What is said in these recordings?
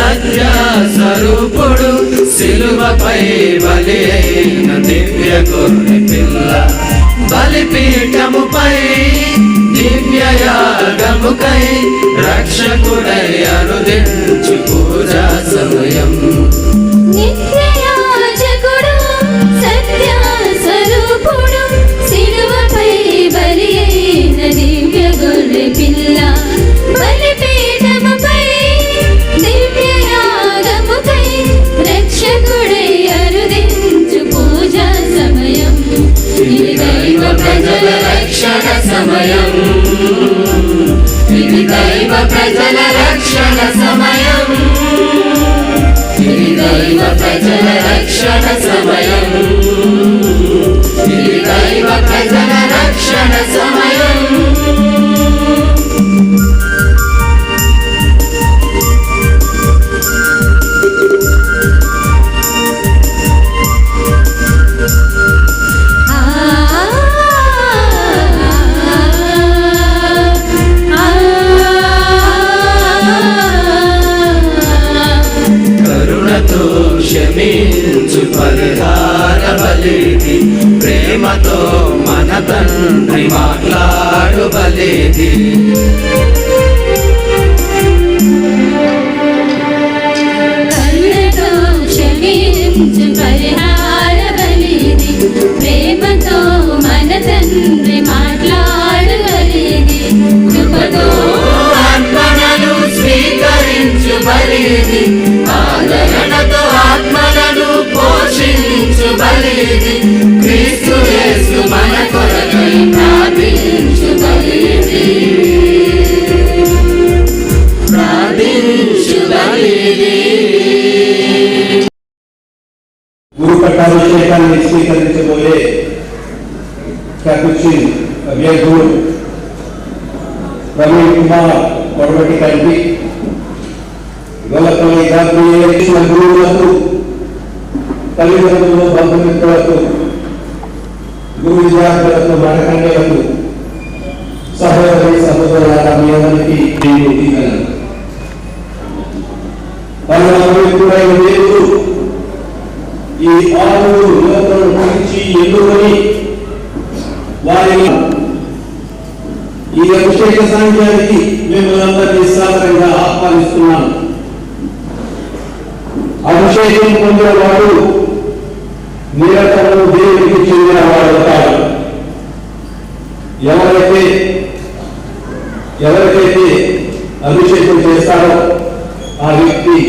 సత్య స్వరూపుడు సిలువపై బలి అయిన దివ్య గొర్రె పిల్ల బలిపీఠముపై దివ్య యాగముకై రక్షకుడై అనుదించు పూజా సమయం సమయం ఇది దైవ ప్రజల రక్షణ సమయం ఇది దైవ ప్రజల రక్షణ సమయం ఇది దైవ ప్రజల రక్షణ సమయం క్షమించు పరిహార బలిది ప్రేమతో మన తండ్రి మాట్లాడు బలిది కరుణతో క్షమించు పరిహార బలిది ప్రేమతో మన తండ్రి మాట్లాడు బలిది కృపతో ఆత్మలను స్వీకరించు బలిది ఆదరణతో ఆత్మలను పోషించు బలిది క్రీస్తు యేసు మన కొరకై ప్రార్థించు బలిది ప్రార్థించు బలిది గురు పట్టాభిషేకాన్ని స్వీకరించబోయే క్యాపుచిన్ వ్యర్థుడు ప్రవీణ్ కుమార్ పొడవటి తండ్రి గొల్లపల్లి గాబ్రియేల్ గురువులకు తల్లిదండ్రులు బంధుమిత్రులకు గురు విద్యార్థులకు మనకండలకు సహోదరి సహోదరుల మీ అందరికీ దీవెనలు. పరమపవిత్రుడైన దేవుడు ఈ 6 యువకులను గురించి ఎన్నుకొని వారిని ఈ అభిషేక సాంఖ్యానికి మిమ్మల్ని అందరినీ సాదరంగా ఆహ్వానిస్తున్నాను. అభిషేకం పొందిన వాడు నిరంతరం దేవుడికి చెందిన వాడు అవుతాడు. ఎవరికైతే అభిషేకం చేస్తారో ఆ వ్యక్తిని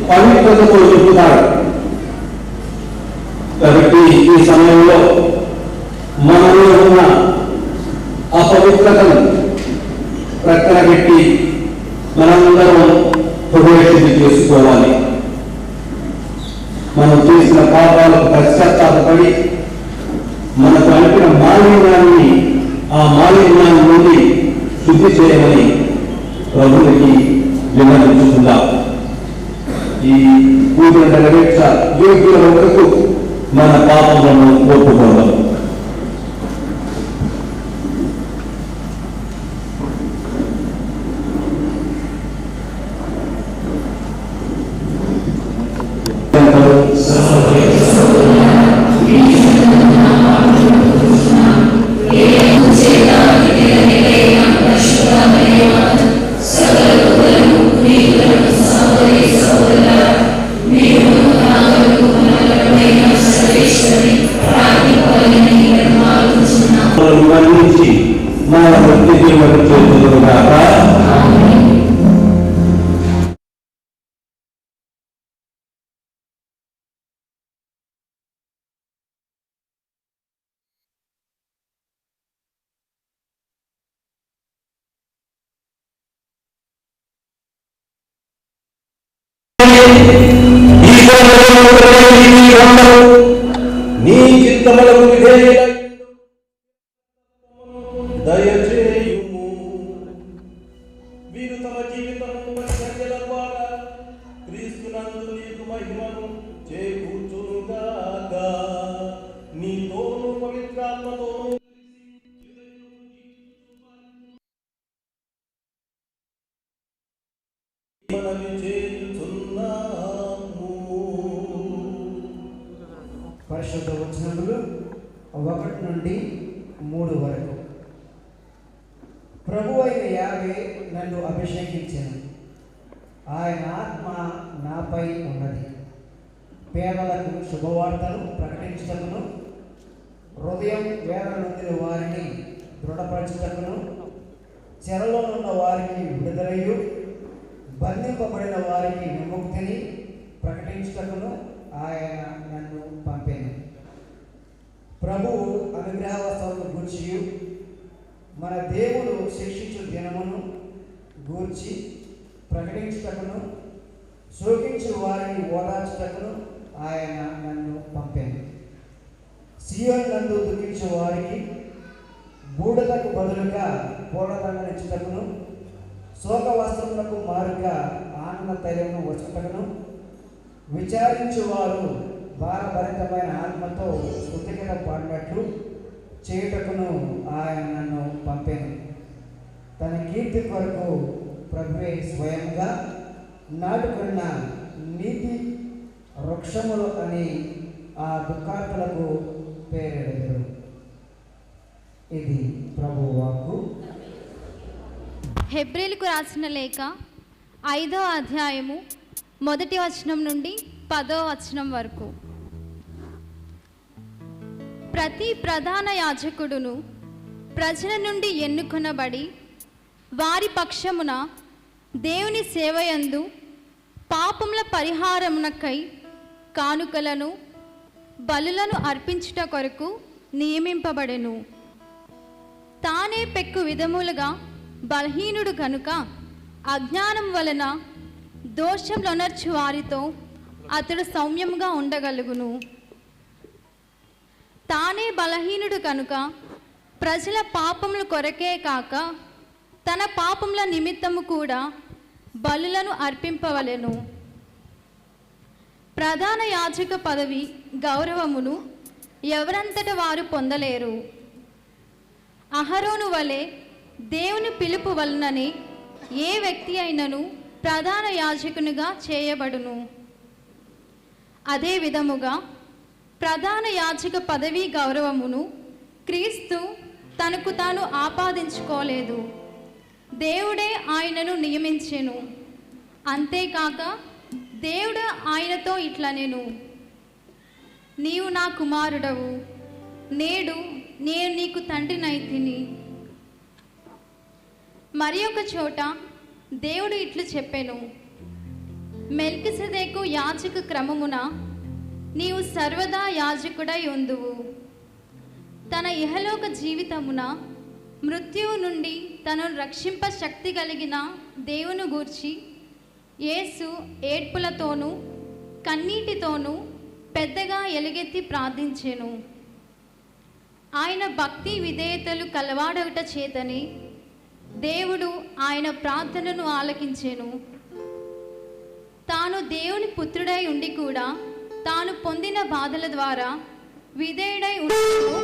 పవిత్రతతో చెబుతాడు. కాబట్టి ఈ సమయంలో మనలో ఉన్న అపవిత్రతను ప్రక్కన పెట్టి మనందరం హృదయశుద్ధి చేసుకోవాలి. మనం చేసిన పాపాలకు పశ్చాత్తాపడి మనకు అనిపిన మాలిన్యాన్ని ఆ మాలిన్యాన్ని నుండి శుద్ధి చేయమని ప్రభువుకి విన్నవించుకుందాం. ఈ పూజల నెరవేర్చ యోగ్యుల వరకు మన పాపములను ఒప్పుకోవడం. మన భక్తి జీవన చేతులుగా పరిశుద్ధ వచనములు 1 నుండి 3 వరకు. ప్రభువైన యావే నన్ను అభిషేకించాను, ఆయన ఆత్మ నాపై ఉన్నది. పేదలకు శుభవార్తను ప్రకటించుటకును, హృదయం వేదనొందిన వారిని దృఢపరచుటకును, చెరలో ఉన్న వారికి విడుదలయు, బంధింపబడిన వారికి విముక్తిని ప్రకటించుటకును ఆయన నన్ను పంపాను. ప్రభువు అనుగ్రహ వస్తువులను గూర్చియు, మన దేవుడు శిక్షించు దినమును గూర్చి ప్రకటించుటకును, శోకించు వారిని ఓదార్చుటకును ఆయన నన్ను పంపాను. సియోను నందు దుఃఖించు వారికి బూడిదకు బదులుగా పూలదండనిచ్చుటకును, శోక వస్త్రములకు మారుగా ఆనంద తైలమును వచ్చుటకును, విచారించు వారు భారభరితమైన ఆత్మతో స్తుతికర పాడినట్లు చేయుటకును ఆయన నన్ను పంపాను. తన కీర్తి కొరకు ప్రభువే స్వయంగా నాటుకున్న నీతి వృక్షములు అని ఆ దుఃఖార్తులకు పేరెడెదరు. ఇది ప్రభు వాక్కు. హెబ్రీలకు రాసిన లేఖ 5వ అధ్యాయము 1వ వచనం నుండి 10వ వచనం వరకు. ప్రతి ప్రధాన యాజకుడును ప్రజల నుండి ఎన్నుకొనబడి వారి పక్షమున దేవుని సేవయందు పాపముల పరిహారమునకై కానుకలను బలులను అర్పించుట కొరకు నియమింపబడెను. తానే పెక్కు విధములుగా బలహీనుడు గనుక అజ్ఞానం వలన దోషములొనర్చు వారితో అతడు సౌమ్యముగా ఉండగలుగును. తానే బలహీనుడు కనుక ప్రజల పాపముల కొరకే కాక తన పాపముల నిమిత్తము కూడా బలులను అర్పింపవలెను. ప్రధాన యాజక పదవి గౌరవమును ఎవరంతట వారు పొందలేరు. అహరోను వలె దేవుని పిలుపు వలననే ఏ వ్యక్తి అయినను ప్రధాన యాజకునిగా చేయబడును. అదే విధముగా ప్రధాన యాజక పదవి గౌరవమును క్రీస్తు తనకు తాను ఆపాదించుకోలేదు, దేవుడే ఆయనను నియమించెను. అంతేకాక దేవుడు ఆయనతో ఇట్లనెను, నీవు నా కుమారుడవు, నేడు నేను నీకు తండ్రినైతిని. మరి ఒక చోట దేవుడు ఇట్లు చెప్పెను, మెల్కిసెదెకు యాజక క్రమమున నీవు సర్వదా యాజకుడై ఉందువు. తన ఇహలోక జీవితమున మృత్యువు నుండి తనను రక్షింప శక్తి కలిగిన దేవుని గూర్చి యేసు ఏడ్పులతోనూ కన్నీటితోనూ పెద్దగా ఎలుగెత్తి ప్రార్థించెను. ఆయన భక్తి విధేయతలు కలవాడవుట చేతని దేవుడు ఆయన ప్రార్థనను ఆలకించెను. తాను దేవుని పుత్రుడై ఉండి కూడా తాను పొందిన బాధల ద్వారా విధేయుడై ఉండటము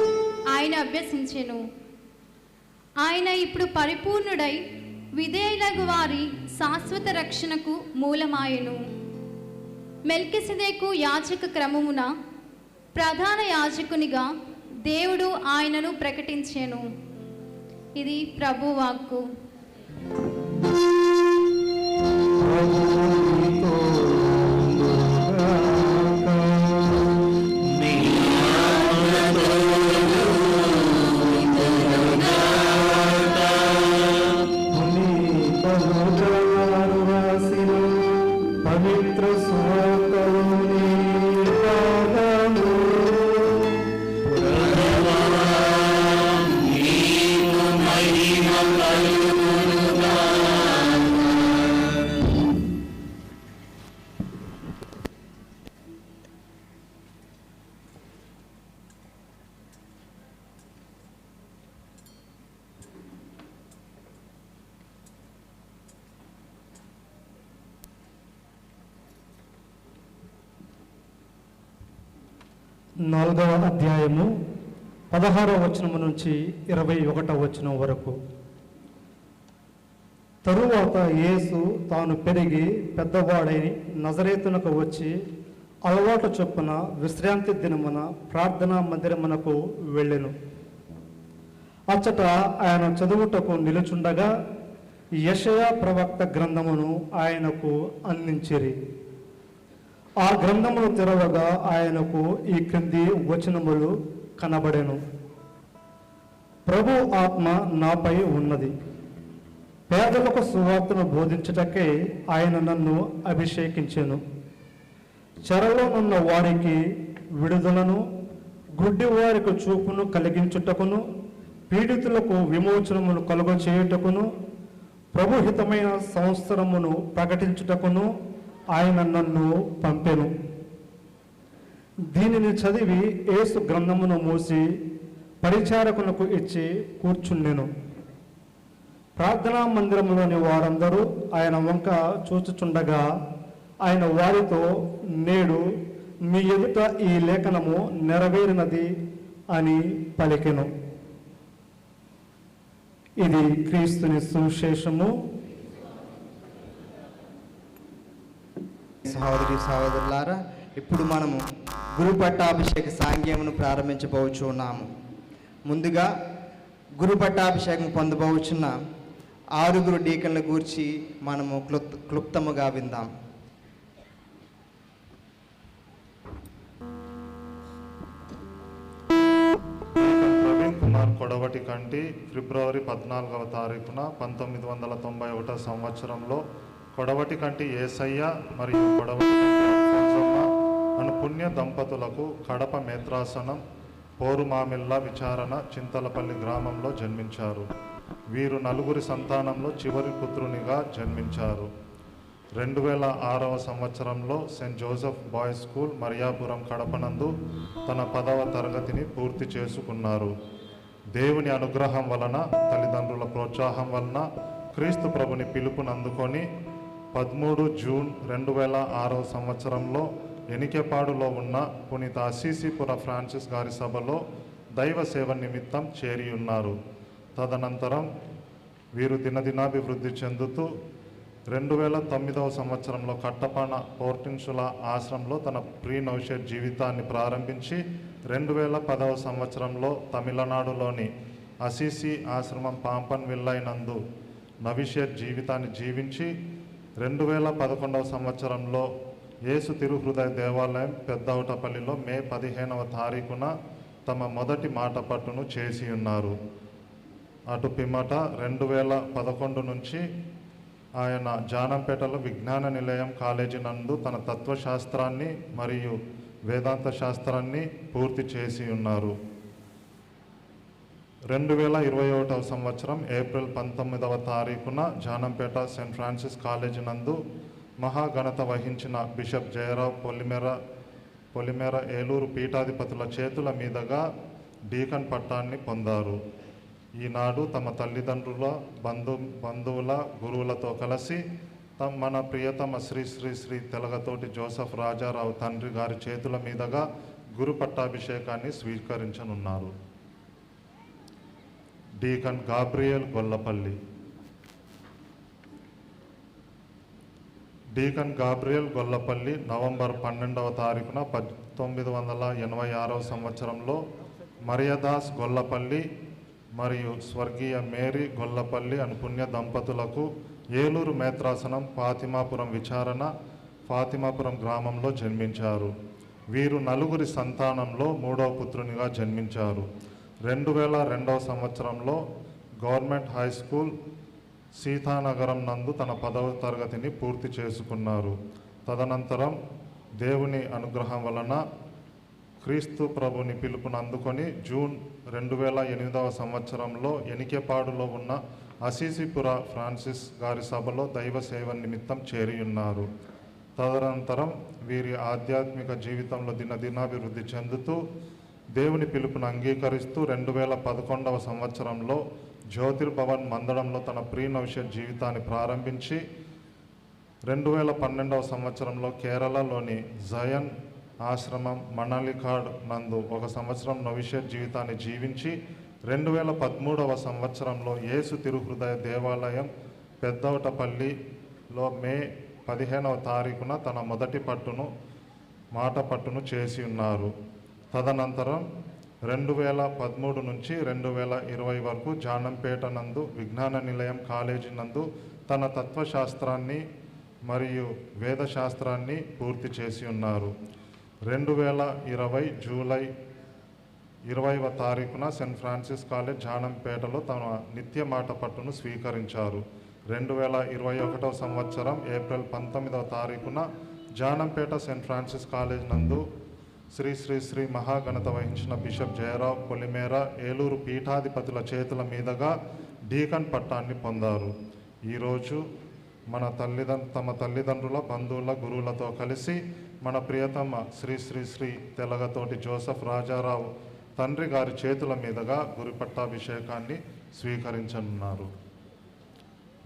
ఆయన అభ్యసించెను. ఆయన ఇప్పుడు పరిపూర్ణుడై విధేయులగు వారి శాశ్వత రక్షణకు మూలమాయెను. మెల్కిసెదెకు యాజక క్రమమున ప్రధాన యాజకునిగా దేవుడు ఆయనను ప్రకటించెను. ఇది ప్రభు వాక్కు. పవిత్ర సువార్తలోని భాగము నాలుగవ అధ్యాయము 16వ వచనము నుంచి 21వ వచనం వరకు. తరువాత యేసు తాను పెరిగి పెద్దవాడై నజరేతునకు వచ్చి అలవాటు చొప్పున విశ్రాంతి దినమున ప్రార్థనా మందిరమునకు వెళ్ళెను. అచ్చట ఆయన చదువుటకు నిలుచుండగా యెషయా ప్రవక్త గ్రంథమును ఆయనకు అందించిరి. ఆ గ్రంథమును తెరవగా ఆయనకు ఈ క్రింది వచనములు కనబడెను. ప్రభు ఆత్మ నాపై ఉన్నది, పేదలకు సువార్తను బోధించుటకే ఆయన నన్ను అభిషేకించెను. చెరలోనున్న వారికి విడుదలను, గుడ్డి వారికి చూపును కలిగించుటకును, పీడితులకు విమోచనమును కలుగచేయుటకును, ప్రభుహితమైన సంవత్సరమును ప్రకటించుటకును ఆయన నన్ను పంపెను. దీనిని చదివి యేసు గ్రంథమును మూసి పరిచారకులకు ఇచ్చి కూర్చుండెను. ప్రార్థనా మందిరంలోని వారందరూ ఆయన వంక చూచుచుండగా ఆయన వారితో, నేడు మీ ఎదుట ఈ లేఖనము నెరవేరినది అని పలికెను. ఇది క్రీస్తుని సువిశేషము. సహోదరి సహోదరులారా, ఇప్పుడు మనము గురు పట్టాభిషేక సాంగ్యమును ప్రారంభించబోచున్నాము. ముందుగా గురు పట్టాభిషేకం పొందబోచున్న 6 డీకన్ల గూర్చి మనము క్లుప్తముగా విందాం. ప్రవీణ్ కుమార్ కొడవటి కంటి ఫిబ్రవరి 14వ తారీఖున 1991 సంవత్సరంలో కొడవటి కంటి ఏసయ్య మరియు కొడవటి కంటి అల్ఫోన్సమ్మ అను పుణ్య దంపతులకు కడప మేత్రాసనం పోరుమామిళ్ళ విచారణ చింతలపల్లి గ్రామంలో జన్మించారు. వీరు 9 సంతానంలో చివరి పుత్రునిగా జన్మించారు. 2006వ సంవత్సరంలో saint Joseph boys school Mariyapuram కడపనందు తన 10వ తరగతిని పూర్తి చేసుకున్నారు. దేవుని అనుగ్రహం వలన, తల్లిదండ్రుల ప్రోత్సాహం వలన క్రీస్తు ప్రభుని పిలుపునందుకొని 13 జూన్ 2006వ సంవత్సరంలో ఎనికెపాడులో ఉన్న పునీత అసీసీపుర ఫ్రాన్సిస్ గారి సభలో దైవ సేవ నిమిత్తం చేరి ఉన్నారు. తదనంతరం వీరు దినదినాభివృద్ధి చెందుతూ 2009వ సంవత్సరంలో కట్టపన పోర్టిన్సుల ఆశ్రమంలో తన ప్రీ నవిషేట్ జీవితాన్ని ప్రారంభించి 2010వ సంవత్సరంలో తమిళనాడులోని అసీసీ ఆశ్రమం పాంపన్ విల్లైనందు నవిషేట్ జీవితాన్ని జీవించి 2011వ సంవత్సరంలో యేసు తిరుహృదయ దేవాలయం పెద్దౌటపల్లిలో మే 15వ తారీఖున తమ మొదటి మాట పట్టును చేసి ఉన్నారు. అటు పిమ్మట 2011 నుంచి ఆయన జానంపేటలో విజ్ఞాన నిలయం కాలేజీ నందు తన తత్వశాస్త్రాన్ని మరియు వేదాంత శాస్త్రాన్ని పూర్తి చేసి ఉన్నారు. 2021వ సంవత్సరం ఏప్రిల్ 19వ తారీఖున జానంపేట సెయింట్ ఫ్రాన్సిస్ కాలేజీ నందు మహాఘనత వహించిన బిషప్ జయరావు పొలిమేర ఏలూరు పీఠాధిపతుల చేతుల మీదుగా డీకన్ పట్టాన్ని పొందారు. ఈనాడు తమ తల్లిదండ్రుల బంధువుల గురువులతో కలిసి మన ప్రియతమ శ్రీ శ్రీ శ్రీ తెలగతోటి జోసెఫ్ రాజారావు తండ్రి గారి చేతుల మీదుగా గురు పట్టాభిషేకాన్ని స్వీకరించనున్నారు. Deacon Gabriel Gollapalli. Deacon Gabriel Gollapalli November 12వ తారీఖున 1986వ సంవత్సరంలో మరియదాస్ గొల్లపల్లి మరియు స్వర్గీయ మేరీ గొల్లపల్లి అను పుణ్య దంపతులకు ఏలూరు మేత్రాసనం ఫాతిమాపురం విచారణ ఫాతిమాపురం గ్రామంలో జన్మించారు. వీరు 9 సంతానంలో 3వ పుత్రునిగా జన్మించారు. 2002వ సంవత్సరంలో గవర్నమెంట్ హై స్కూల్ సీతానగరం నందు తన 10వ తరగతిని పూర్తి చేసుకున్నారు. తదనంతరం దేవుని అనుగ్రహం వలన క్రీస్తు ప్రభుని పిలుపును అందుకొని జూన్ 2008వ సంవత్సరంలో ఎనికెపాడులో ఉన్న అసీసీపుర ఫ్రాన్సిస్ గారి సభలో దైవ సేవ నిమిత్తం చేరి ఉన్నారు. తదనంతరం వీరి ఆధ్యాత్మిక జీవితంలో దినదినాభివృద్ధి చెందుతూ దేవుని పిలుపును అంగీకరిస్తూ 2011వ సంవత్సరంలో జ్యోతిర్భవన్ మందడంలో తన ప్రీ నవిషేట్ జీవితాన్ని ప్రారంభించి 2012వ సంవత్సరంలో కేరళలోని జయన్ ఆశ్రమం మణాలికాడ్ నందు 1 సంవత్సరం నవిషేట్ జీవితాన్ని జీవించి 2013వ సంవత్సరంలో యేసు తిరుహృదయ దేవాలయం పెద్దౌటపల్లిలో మే 15వ తారీఖున తన మొదటి పట్టును మాట పట్టును చేసి ఉన్నారు. తదనంతరం 2013 నుంచి 2020 వరకు జానంపేట నందు విజ్ఞాన నిలయం కాలేజీ నందు తన తత్వశాస్త్రాన్ని మరియు వేదశాస్త్రాన్ని పూర్తి చేసి ఉన్నారు. 2020 జూలై 20వ తారీఖున సెయింట్ ఫ్రాన్సిస్ కాలేజ్ జానంపేటలో తన నిత్య మాట పట్టును స్వీకరించారు. 2021 సంవత్సరం ఏప్రిల్ 19వ తారీఖున జానంపేట సెయింట్ ఫ్రాన్సిస్ కాలేజ్ నందు శ్రీ శ్రీ శ్రీ మహాఘనత వహించిన బిషప్ జయరావ్ పొలిమేర ఏలూరు పీఠాధిపతుల చేతుల మీదుగా డీకన్ పట్టాన్ని పొందారు. ఈరోజు తమ తల్లిదండ్రుల బంధువుల గురువులతో కలిసి మన ప్రియతమ శ్రీ శ్రీ శ్రీ తెలగతోటి జోసెఫ్ రాజారావు తండ్రి గారి చేతుల మీదుగా గురు పట్టాభిషేకాన్ని స్వీకరించనున్నారు.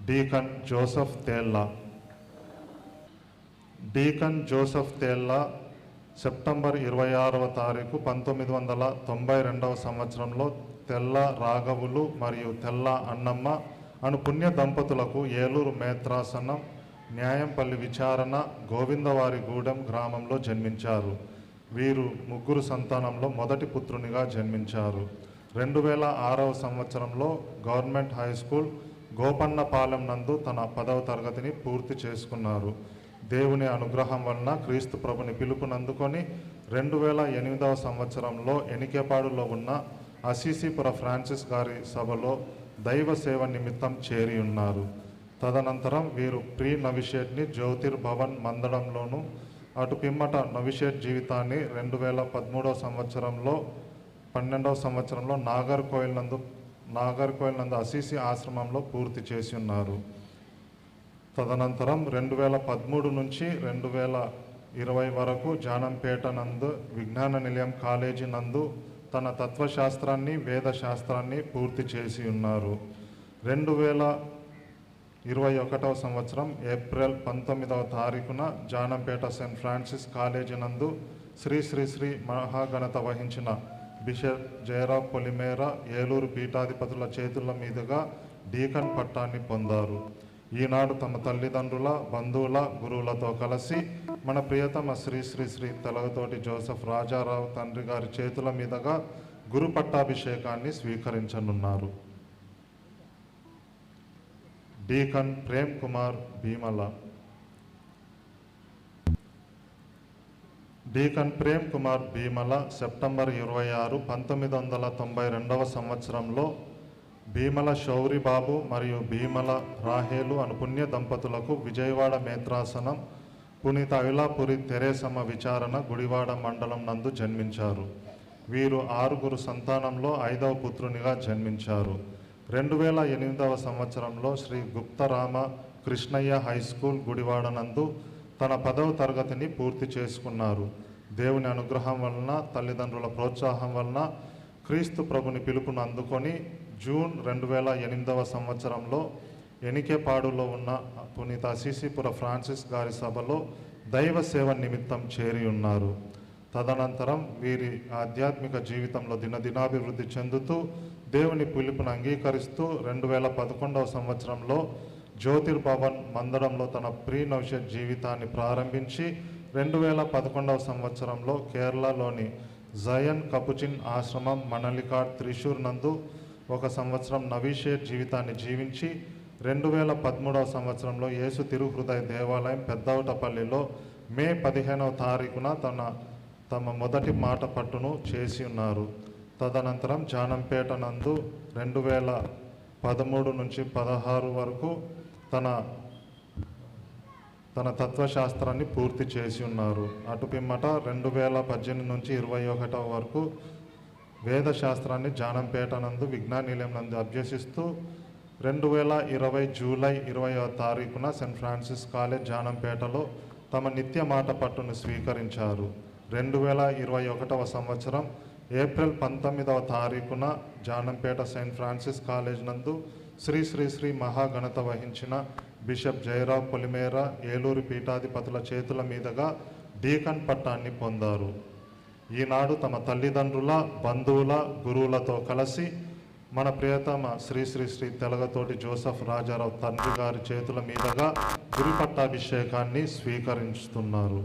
Deacon Joseph Thella. Deacon Joseph Thella September 26వ తారీఖు 1992వ సంవత్సరంలో తెల్ల రాఘవులు మరియు తెల్ల అన్నమ్మ అను పుణ్య దంపతులకు ఏలూరు మేత్రాసనం న్యాయంపల్లి విచారణ గోవిందవారిగూడెం గ్రామంలో జన్మించారు. వీరు ముగ్గురు సంతానంలో మొదటి పుత్రునిగా జన్మించారు. 2006వ సంవత్సరంలో గవర్నమెంట్ హై స్కూల్ గోపన్నపాలెం నందు తన 10వ తరగతిని పూర్తి చేసుకున్నారు. దేవుని అనుగ్రహం వలన క్రీస్తు ప్రభుని పిలుపునందుకొని 2008వ సంవత్సరంలో ఎనికేపాడులో ఉన్న అసీసీపుర ఫ్రాన్సిస్ గారి సభలో దైవ సేవ నిమిత్తం చేరి ఉన్నారు. తదనంతరం వీరు ప్రీ నవిషేట్ని జ్యోతిర్భవన్ మందడంలోను అటు పిమ్మట నవిషేట్ జీవితాన్ని 2013వ సంవత్సరంలో 12వ సంవత్సరంలో నాగర్కోయిల్ నందు అసీసీ ఆశ్రమంలో పూర్తి చేసి ఉన్నారు. తదనంతరం 2013 నుంచి 2020 వరకు జానంపేట నందు విజ్ఞాన నిలయం కాలేజీ నందు తన తత్వశాస్త్రాన్ని వేదశాస్త్రాన్ని పూర్తి చేసి ఉన్నారు. 2021వ సంవత్సరం ఏప్రిల్ 19వ తారీఖున జానంపేట సెయింట్ ఫ్రాన్సిస్ కాలేజీ నందు శ్రీ శ్రీ శ్రీ మహాఘనత వహించిన బిషప్ జయరావ్ పొలిమేర ఏలూరు పీఠాధిపతుల చేతుల మీదుగా డీకన్ పట్టాన్ని పొందారు. ఈనాడు తమ తల్లిదండ్రుల బంధువుల గురువులతో కలిసి మన ప్రియతమ శ్రీ శ్రీ శ్రీ తెలగతోటి జోసెఫ్ రాజారావు తండ్రి గారి చేతుల మీదుగా గురు పట్టాభిషేకాన్ని స్వీకరించనున్నారు. Deacon Prem Kumar Bheemala. Deacon Prem Kumar Bheemala September 26, 1992వ సంవత్సరంలో భీమల శౌరిబాబు మరియు భీమల రాహేలు అను పుణ్య దంపతులకు విజయవాడ మేత్రాసనం పునీత ఐలాపురి తెరేసమ్మ విచారణ గుడివాడ మండలం నందు జన్మించారు. వీరు 6 సంతానంలో 5వ పుత్రునిగా జన్మించారు. 2008వ సంవత్సరంలో శ్రీ గుప్తరామ కృష్ణయ్య హై స్కూల్ గుడివాడ నందు తన 10వ తరగతిని పూర్తి చేసుకున్నారు. దేవుని అనుగ్రహం వలన తల్లిదండ్రుల ప్రోత్సాహం వలన క్రీస్తు ప్రభుని పిలుపును అందుకొని జూన్ 2008వ సంవత్సరంలో ఎనికేపాడులో ఉన్న పునీత అసీసీపుర ఫ్రాన్సిస్ గారి సభలో దైవ సేవ నిమిత్తం చేరి ఉన్నారు. తదనంతరం వీరి ఆధ్యాత్మిక జీవితంలో దినదినాభివృద్ధి చెందుతూ దేవుని పిలుపును అంగీకరిస్తూ 2011వ సంవత్సరంలో జ్యోతిర్భవన్ మందడంలో తన ప్రీ నవిషేట్ జీవితాన్ని ప్రారంభించి 2011వ సంవత్సరంలో కేరళలోని జయన్ కపుచిన్ ఆశ్రమం మనలికాడ్ త్రిశూర్ నందు 1 సంవత్సరం నవిషేట్ జీవితాన్ని జీవించి 2013వ సంవత్సరంలో యేసు తిరుహృదయ దేవాలయం పెద్దవటపల్లిలో మే 15వ తారీఖున తమ మొదటి మాట పట్టును చేసి ఉన్నారు. తదనంతరం జానంపేట నందు 2013 నుంచి 16 వరకు తన తత్వశాస్త్రాన్ని పూర్తి చేసి ఉన్నారు. అటు పిమ్మట 2018 నుంచి 21 వరకు వేదశాస్త్రాన్ని జానంపేట నందు విజ్ఞాన నిలయం నందు అభ్యసిస్తూ 2020 జూలై 20వ తారీఖున సెయింట్ ఫ్రాన్సిస్ కాలేజ్ జానంపేటలో తమ నిత్య మాట పట్టును స్వీకరించారు. 2021వ సంవత్సరం ఏప్రిల్ 19వ తారీఖున జానంపేట సెయింట్ ఫ్రాన్సిస్ కాలేజ్ నందు శ్రీ శ్రీ శ్రీ మహాఘనత వహించిన బిషప్ జయరావ్ పొలిమేర ఏలూరు పీఠాధిపతుల చేతుల మీదుగా డీకన్ పట్టాన్ని పొందారు. ఈనాడు తమ తల్లిదండ్రుల బంధువుల గురువులతో కలిసి మన ప్రియతమ శ్రీ శ్రీ శ్రీ తెలగతోటి జోసెఫ్ రాజారావు తండ్రి గారి చేతుల మీదుగా గురు పట్టాభిషేకాన్ని స్వీకరిస్తున్నారు.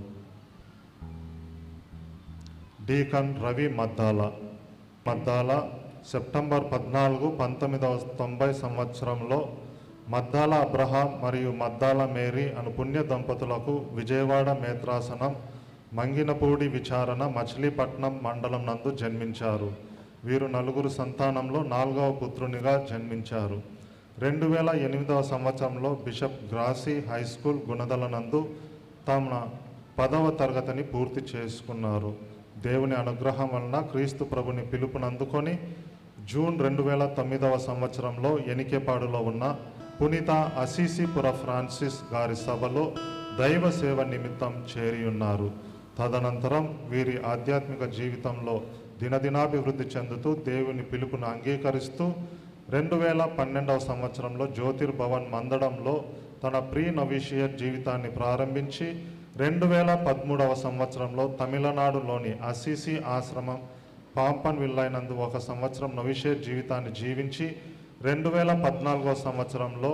డీకన్ రవి మద్దాల సెప్టెంబర్ 14, 1990 సంవత్సరంలో మద్దాల అబ్రహాం మరియు మద్దాల మేరీ అను పుణ్య దంపతులకు విజయవాడ మేత్రాసనం మంగినపూడి విచారణ మచిలీపట్నం మండలం నందు జన్మించారు. వీరు 4 సంతానంలో 4వ పుత్రునిగా జన్మించారు. 2008 సంవత్సరంలో bishop Grassi high school Gunadala నందు తమ 10వ తరగతిని పూర్తి చేసుకున్నారు. దేవుని అనుగ్రహం వలన క్రీస్తు ప్రభుని పిలుపునందుకొని జూన్ 2009 సంవత్సరంలో ఎనికేపాడులో ఉన్న పునీత అసీసీపుర ఫ్రాన్సిస్ గారి సభలో దైవ సేవ నిమిత్తం చేరి ఉన్నారు. తదనంతరం వీరి ఆధ్యాత్మిక జీవితంలో దినదినాభివృద్ధి చెందుతూ దేవుని పిలుపును అంగీకరిస్తూ 2012 సంవత్సరంలో జ్యోతిర్భవన్ మందడంలో తన ప్రీ నొవిషియట్ జీవితాన్ని ప్రారంభించి 2013 సంవత్సరంలో తమిళనాడులోని అసీసీ ఆశ్రమం పాంపన్ విల్లైనందు 1 సంవత్సరం నొవిషియట్ జీవితాన్ని జీవించి 2014 సంవత్సరంలో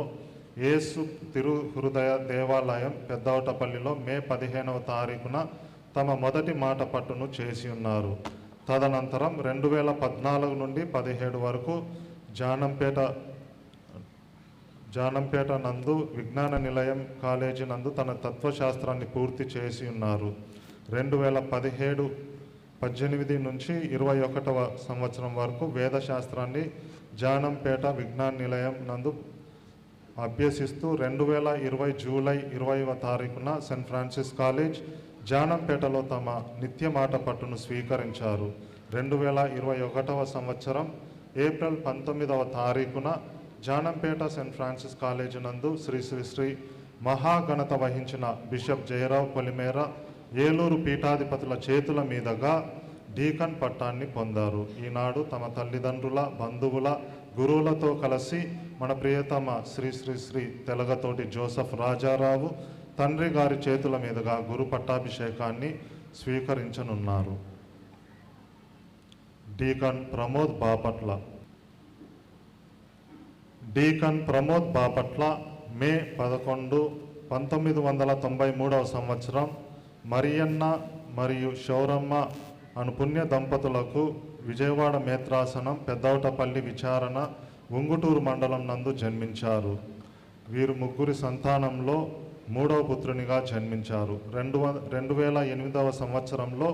యేసు తిరుహృదయ దేవాలయం పెద్దవటపల్లిలో మే 15వ తారీఖున తమ మొదటి మాట పట్టును చేసి ఉన్నారు. తదనంతరం 2014 నుండి 17 వరకు జానంపేట నందు విజ్ఞాన నిలయం కాలేజీ నందు తన తత్వశాస్త్రాన్ని పూర్తి చేసి ఉన్నారు. 2018 నుంచి 21వ సంవత్సరం వరకు వేదశాస్త్రాన్ని జానంపేట విజ్ఞాన నిలయం నందు అభ్యసిస్తూ 2020 జూలై 20వ తారీఖున సెయింట్ ఫ్రాన్సిస్ కాలేజ్ జానంపేటలో తమ నిత్య మాట పట్టును స్వీకరించారు. 2021వ సంవత్సరం ఏప్రిల్ 19వ తారీఖున జానంపేట సెయింట్ ఫ్రాన్సిస్ కాలేజీ నందు శ్రీ శ్రీ శ్రీ మహాఘనత వహించిన బిషప్ జయరావు పొలిమేర ఏలూరు పీఠాధిపతుల చేతుల మీదుగా డీకన్ పట్టాన్ని పొందారు. ఈనాడు తమ తల్లిదండ్రుల, బంధువుల, గురువులతో కలిసి మన ప్రియతమ శ్రీ శ్రీ శ్రీ తెలగతోటి జోసెఫ్ రాజారావు తండ్రి గారి చేతుల మీదుగా గురు పట్టాభిషేకాన్ని స్వీకరించనున్నారు. డీకన్ ప్రమోద్ బాపట్ల మే 11, 1993 సంవత్సరం మరియన్న మరియు శౌరమ్మ అను పుణ్య దంపతులకు విజయవాడ మేత్రాసనం పెద్దవటపల్లి విచారణ ఉంగుటూరు మండలం నందు జన్మించారు. వీరు 3 సంతానంలో 3వ పుత్రునిగా జన్మించారు. 2008 సంవత్సరంలో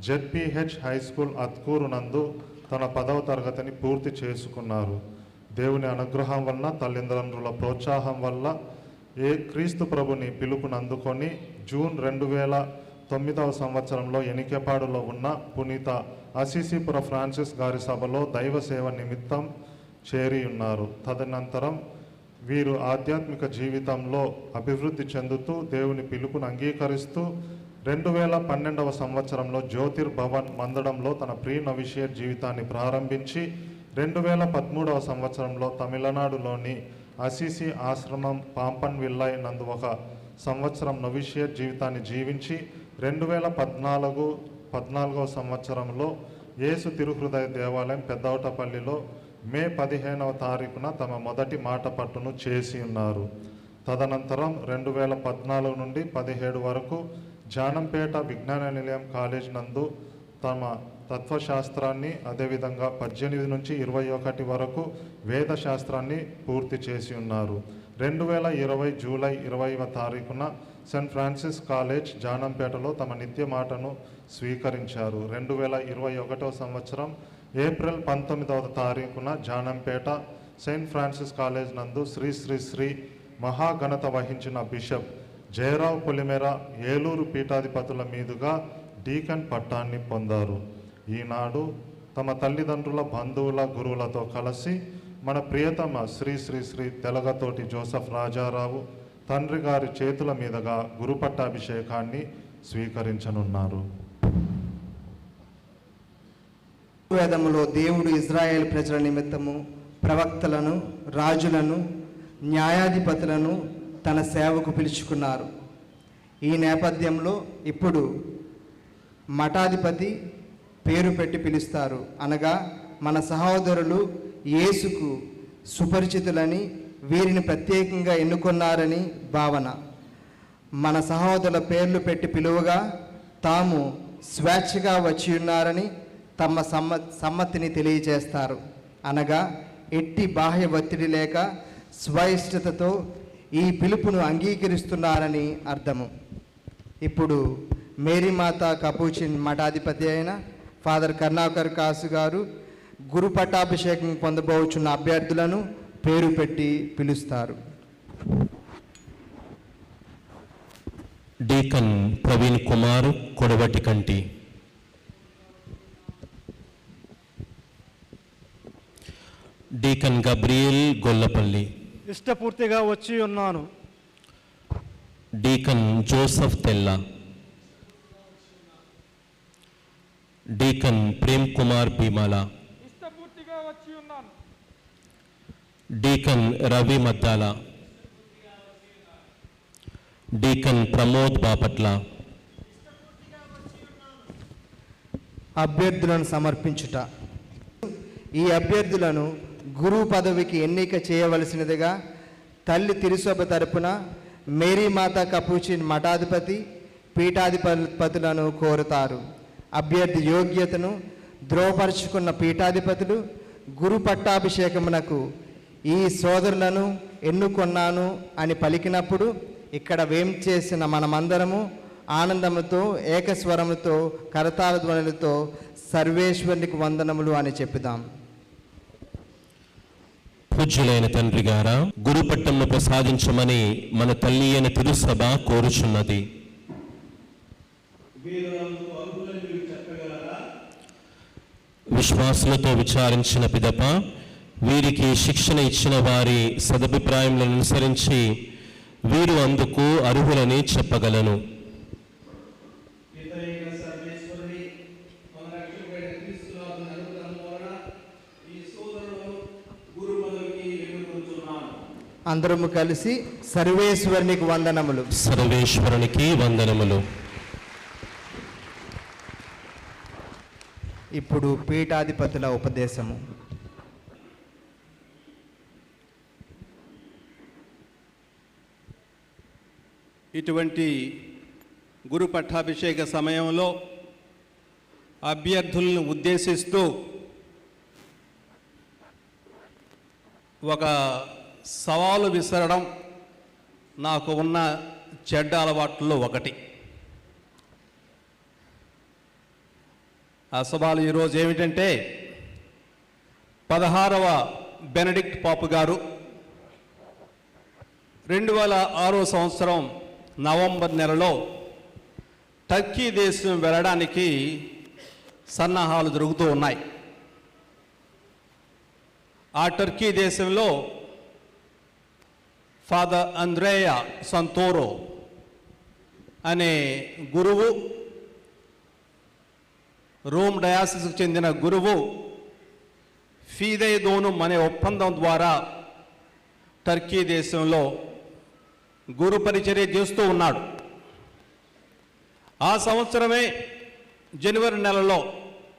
జెడ్పీహెచ్ హై స్కూల్ అత్కూరు నందు తన 10వ తరగతిని పూర్తి చేసుకున్నారు. దేవుని అనుగ్రహం వలన, తల్లిదండ్రుల ప్రోత్సాహం వల్ల క్రీస్తు ప్రభుని పిలుపునందుకొని జూన్ 2009 సంవత్సరంలో ఎనికేపాడులో ఉన్న పునీత అసీసీపుర ఫ్రాన్సిస్ గారి సభలో దైవ సేవ నిమిత్తం చేరి ఉన్నారు. తదనంతరం వీరు ఆధ్యాత్మిక జీవితంలో అభివృద్ధి చెందుతూ దేవుని పిలుపును అంగీకరిస్తూ 2012 సంవత్సరంలో జ్యోతిర్భవన్ మందడంలో తన ప్రీ నొవిషియట్ జీవితాన్ని ప్రారంభించి 2013 సంవత్సరంలో తమిళనాడులోని అసీసీ ఆశ్రమం పాంపన్ విల్లై నందు 1 సంవత్సరం నొవిషియట్ జీవితాన్ని జీవించి 2014 సంవత్సరంలో యేసు తిరుహృదయ దేవాలయం పెద్దవటపల్లిలో మే 15వ తారీఖున తమ మొదటి మాట పట్టును చేసి ఉన్నారు. తదనంతరం 2014 నుండి 17 వరకు జానంపేట విజ్ఞాన నిలయం కాలేజ్ నందు తమ తత్వశాస్త్రాన్ని, అదేవిధంగా 18 నుంచి 21 వరకు వేదశాస్త్రాన్ని పూర్తి చేసి ఉన్నారు. 2020 జూలై 20వ తారీఖున సెయింట్ ఫ్రాన్సిస్ కాలేజ్ జానంపేటలో తమ నిత్య మాటను స్వీకరించారు. 2021 సంవత్సరం ఏప్రిల్ 19వ తారీఖున జానంపేట సెయింట్ ఫ్రాన్సిస్ కాలేజ్ నందు శ్రీ శ్రీ శ్రీ మహాఘనత వహించిన బిషప్ జయరావు పొలిమేర ఏలూరు పీఠాధిపతుల మీదుగా డీకన్ పట్టాన్ని పొందారు. ఈనాడు తమ తల్లిదండ్రుల, బంధువుల, గురువులతో కలిసి మన ప్రియతమ శ్రీ శ్రీ శ్రీ తెలగతోటి జోసెఫ్ రాజారావు తండ్రి గారి చేతుల మీదుగా గురు పట్టాభిషేకాన్ని స్వీకరించనున్నారు. వేదములో దేవుడు ఇజ్రాయేల్ ప్రజల నిమిత్తము ప్రవక్తలను, రాజులను, న్యాయాధిపతులను తన సేవకు పిలుచుకున్నారు. ఈ నేపథ్యంలో ఇప్పుడు మఠాధిపతి పేరు పెట్టి పిలుస్తారు. అనగా మన సహోదరులు యేసుకు సుపరిచితులని, వీరిని ప్రత్యేకంగా ఎన్నుకున్నారని భావన. మన సహోదరుల పేర్లు పెట్టి పిలువగా తాము స్వేచ్ఛగా వచ్చి ఉన్నారని తమ సమ్మతిని తెలియజేస్తారు. అనగా ఎట్టి బాహ్య ఒత్తిడి లేక స్వయిష్టతతో ఈ పిలుపును అంగీకరిస్తున్నారని అర్థము. ఇప్పుడు మేరీమాత కపూచిన్ మఠాధిపతి అయిన ఫాదర్ కరుణాకర్ కాసు గారు గురు పట్టాభిషేకం పొందబోచున్న అభ్యర్థులను పేరు పెట్టి పిలుస్తారు. డీకన్ ప్రవీణ్ కుమార్ కొడవటి కంటి, డీకన్ గబ్రియల్ గొల్లపల్లి, ఇష్టపూర్తిగా వచ్చి ఉన్నాను. డీకన్ జోసఫ్ తెల్ల, డీకన్ ప్రేమ్ కుమార్ భీమాల, ఇష్టపూర్తిగా వచ్చి ఉన్నాను. Deacon Ravi Maddala, deacon Pramod Bapatla. అభ్యర్థులను సమర్పించుట. ఈ అభ్యర్థులను గురువు పదవికి ఎన్నిక చేయవలసినదిగా తల్లి తిరుసభ తరపున మేరీమాత కపూచిన్ మఠాధిపతి పీఠాధిపతులను కోరుతారు. అభ్యర్థి యోగ్యతను ధ్రువపరుచుకున్న పీఠాధిపతులు గురు పట్టాభిషేకమునకు ఈ సోదరులను ఎన్నుకొన్నాను అని పలికినప్పుడు ఇక్కడ వేం చేసిన మనమందరము ఆనందముతో ఏకస్వరముతో కరతాళ ధ్వనులతో సర్వేశ్వరునికి వందనములు అని చెప్పుదాం. పూజ్యులైన తండ్రి గారా, గురుపట్టంను ప్రసాదించమని మన తల్లి అయిన తిరుసభ కోరుచున్నది. విశ్వాసులతో విచారించిన పిదప వీరికి శిక్షణ ఇచ్చిన వారి సదభిప్రాయములను అనుసరించి వీరు అందుకు అర్హులని చెప్పగలను. అందరము కలిసి సర్వేశ్వరునికి వందనములు. సర్వేశ్వరునికి వందనములు. ఇప్పుడు పీఠాధిపతుల ఉపదేశము. ఇటువంటి గురు పట్టాభిషేక సమయంలో అభ్యర్థులను ఉద్దేశిస్తూ ఒక సవాలు విసరడం నాకు ఉన్న చెడ్డ అలవాట్లలో ఒకటి. ఆ సవాలు ఈరోజు ఏమిటంటే 16వ బెనడిక్ట్ పాపు గారు 2006 సంవత్సరం నవంబర్ నెలలో టర్కీ దేశం వెళ్ళడానికి సన్నాహాలు జరుగుతూ ఉన్నాయి. ఆ టర్కీ దేశంలో ఫాదర్ అంద్రేయా సంతోరో అనే గురువు, రోమ్ డయాసిస్కు చెందిన గురువు ఫీదేదోనుం అనే ఒప్పందం ద్వారా టర్కీ దేశంలో గురు పరిచర్య చేస్తూ ఉన్నాడు. ఆ సంవత్సరమే జనవరి నెలలో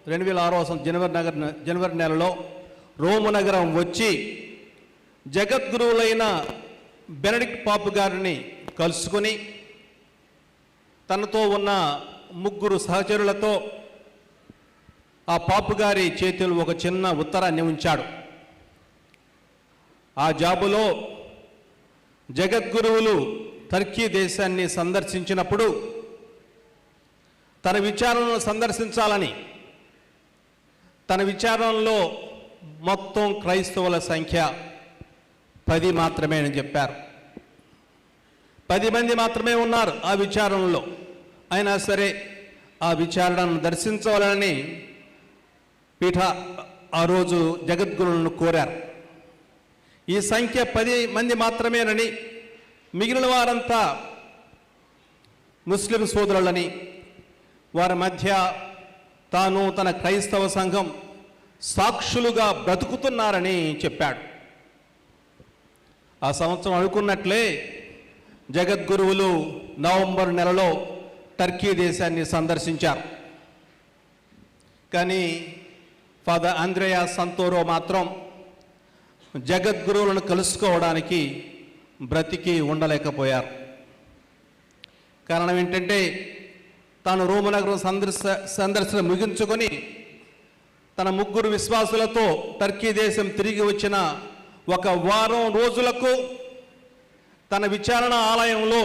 2006 జనవరి నెలలో రోము నగరం వచ్చి జగద్గురువులైన బెనడిక్ట్ పాపు గారిని కలుసుకుని తనతో ఉన్న 3 సహచరులతో ఆ పాపు గారి చేతిలో ఒక చిన్న ఉత్తరాన్ని ఉంచాడు. ఆ జాబులో జగద్గురువులు టర్కీ దేశాన్ని సందర్శించినప్పుడు తన విచారణను సందర్శించాలని, తన విచారణలో మొత్తం క్రైస్తవుల సంఖ్య 10 మాత్రమే అని చెప్పారు. 10 మంది మాత్రమే ఉన్నారు ఆ విచారణలో. అయినా సరే ఆ విచారణను దర్శించవాలని పీఠ ఆ రోజు జగద్గురువులను కోరారు. ఈ సంఖ్య 10 మంది మాత్రమేనని, మిగిలిన వారంతా ముస్లిం సోదరులని, వారి మధ్య తాను తన క్రైస్తవ సంఘం సాక్షులుగా బ్రతుకుతున్నారని చెప్పాడు. ఆ సంవత్సరం అనుకున్నట్లే జగద్గురువులు నవంబర్ నెలలో టర్కీ దేశాన్ని సందర్శించారు. కానీ ఫాదర్ అంద్రేయా సంతోరో మాత్రం జగద్గురువులను కలుసుకోవడానికి బ్రతికి ఉండలేకపోయారు. కారణం ఏంటంటే తాను రోము నగరం సందర్శన ముగించుకొని తన 3 విశ్వాసులతో టర్కీ దేశం తిరిగి వచ్చిన 1 వారం రోజులకు తన విచారణ ఆలయంలో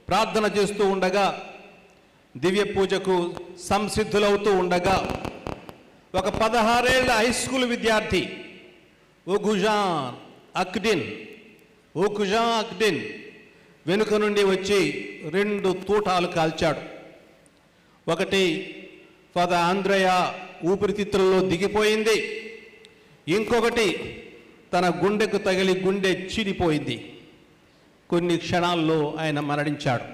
ప్రార్థన చేస్తూ ఉండగా, దివ్య పూజకు సంసిద్ధులవుతూ ఉండగా, ఒక 16 ఏళ్ల హై స్కూల్ విద్యార్థి ఓగుజాన్ అక్డిన్ వెనుక నుండి వచ్చి 2 తూటాలు కాల్చాడు. ఒకటి ఫాదర్ ఆంద్రయ ఊపిరితిత్తుల్లో దిగిపోయింది, ఇంకొకటి తన గుండెకు తగిలి గుండె చీలిపోయింది. కొన్ని క్షణాల్లో ఆయన మరణించాడు.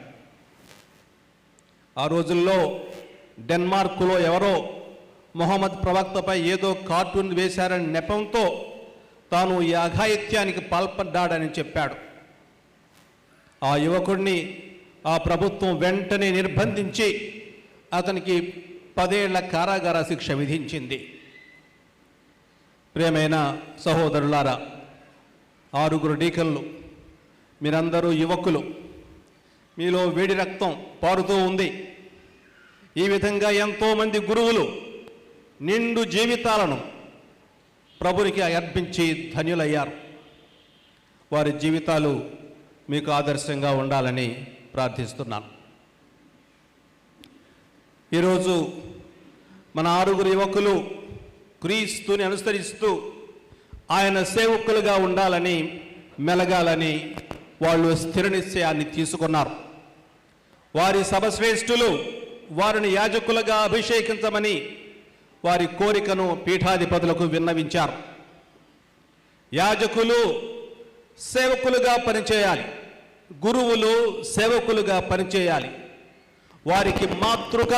ఆ రోజుల్లో డెన్మార్కులో ఎవరో మొహమ్మద్ ప్రవక్తపై ఏదో కార్టూన్ వేశారని నెపంతో తాను ఈ అఘాయిత్యానికి పాల్పడ్డాడని చెప్పాడు. ఆ యువకుడిని ఆ ప్రభుత్వం వెంటనే నిర్బంధించి అతనికి 10 ఏళ్ల కారాగార శిక్ష విధించింది. ప్రియమైన సహోదరులారా, 6 డీకన్లు, మీరందరూ యువకులు, మీలో వేడి రక్తం పారుతూ ఉంది. ఈ విధంగా ఎంతోమంది గురువులు నిండు జీవితాలను ప్రభునికి అర్పించి ధన్యులయ్యారు. వారి జీవితాలు మీకు ఆదర్శంగా ఉండాలని ప్రార్థిస్తున్నాను. ఈరోజు మన 6 యువకులు క్రీస్తుని అనుసరిస్తూ ఆయన సేవకులుగా ఉండాలని, మెలగాలని వాళ్ళు స్థిర నిశ్చయాన్ని తీసుకున్నారు. వారి సభశ్రేష్ఠులు వారిని యాజకులుగా అభిషేకించమని వారి కోరికను పీఠాధిపతులకు విన్నవించారు. యాజకులు సేవకులుగా పనిచేయాలి, గురువులు సేవకులుగా పనిచేయాలి. వారికి మాతృక,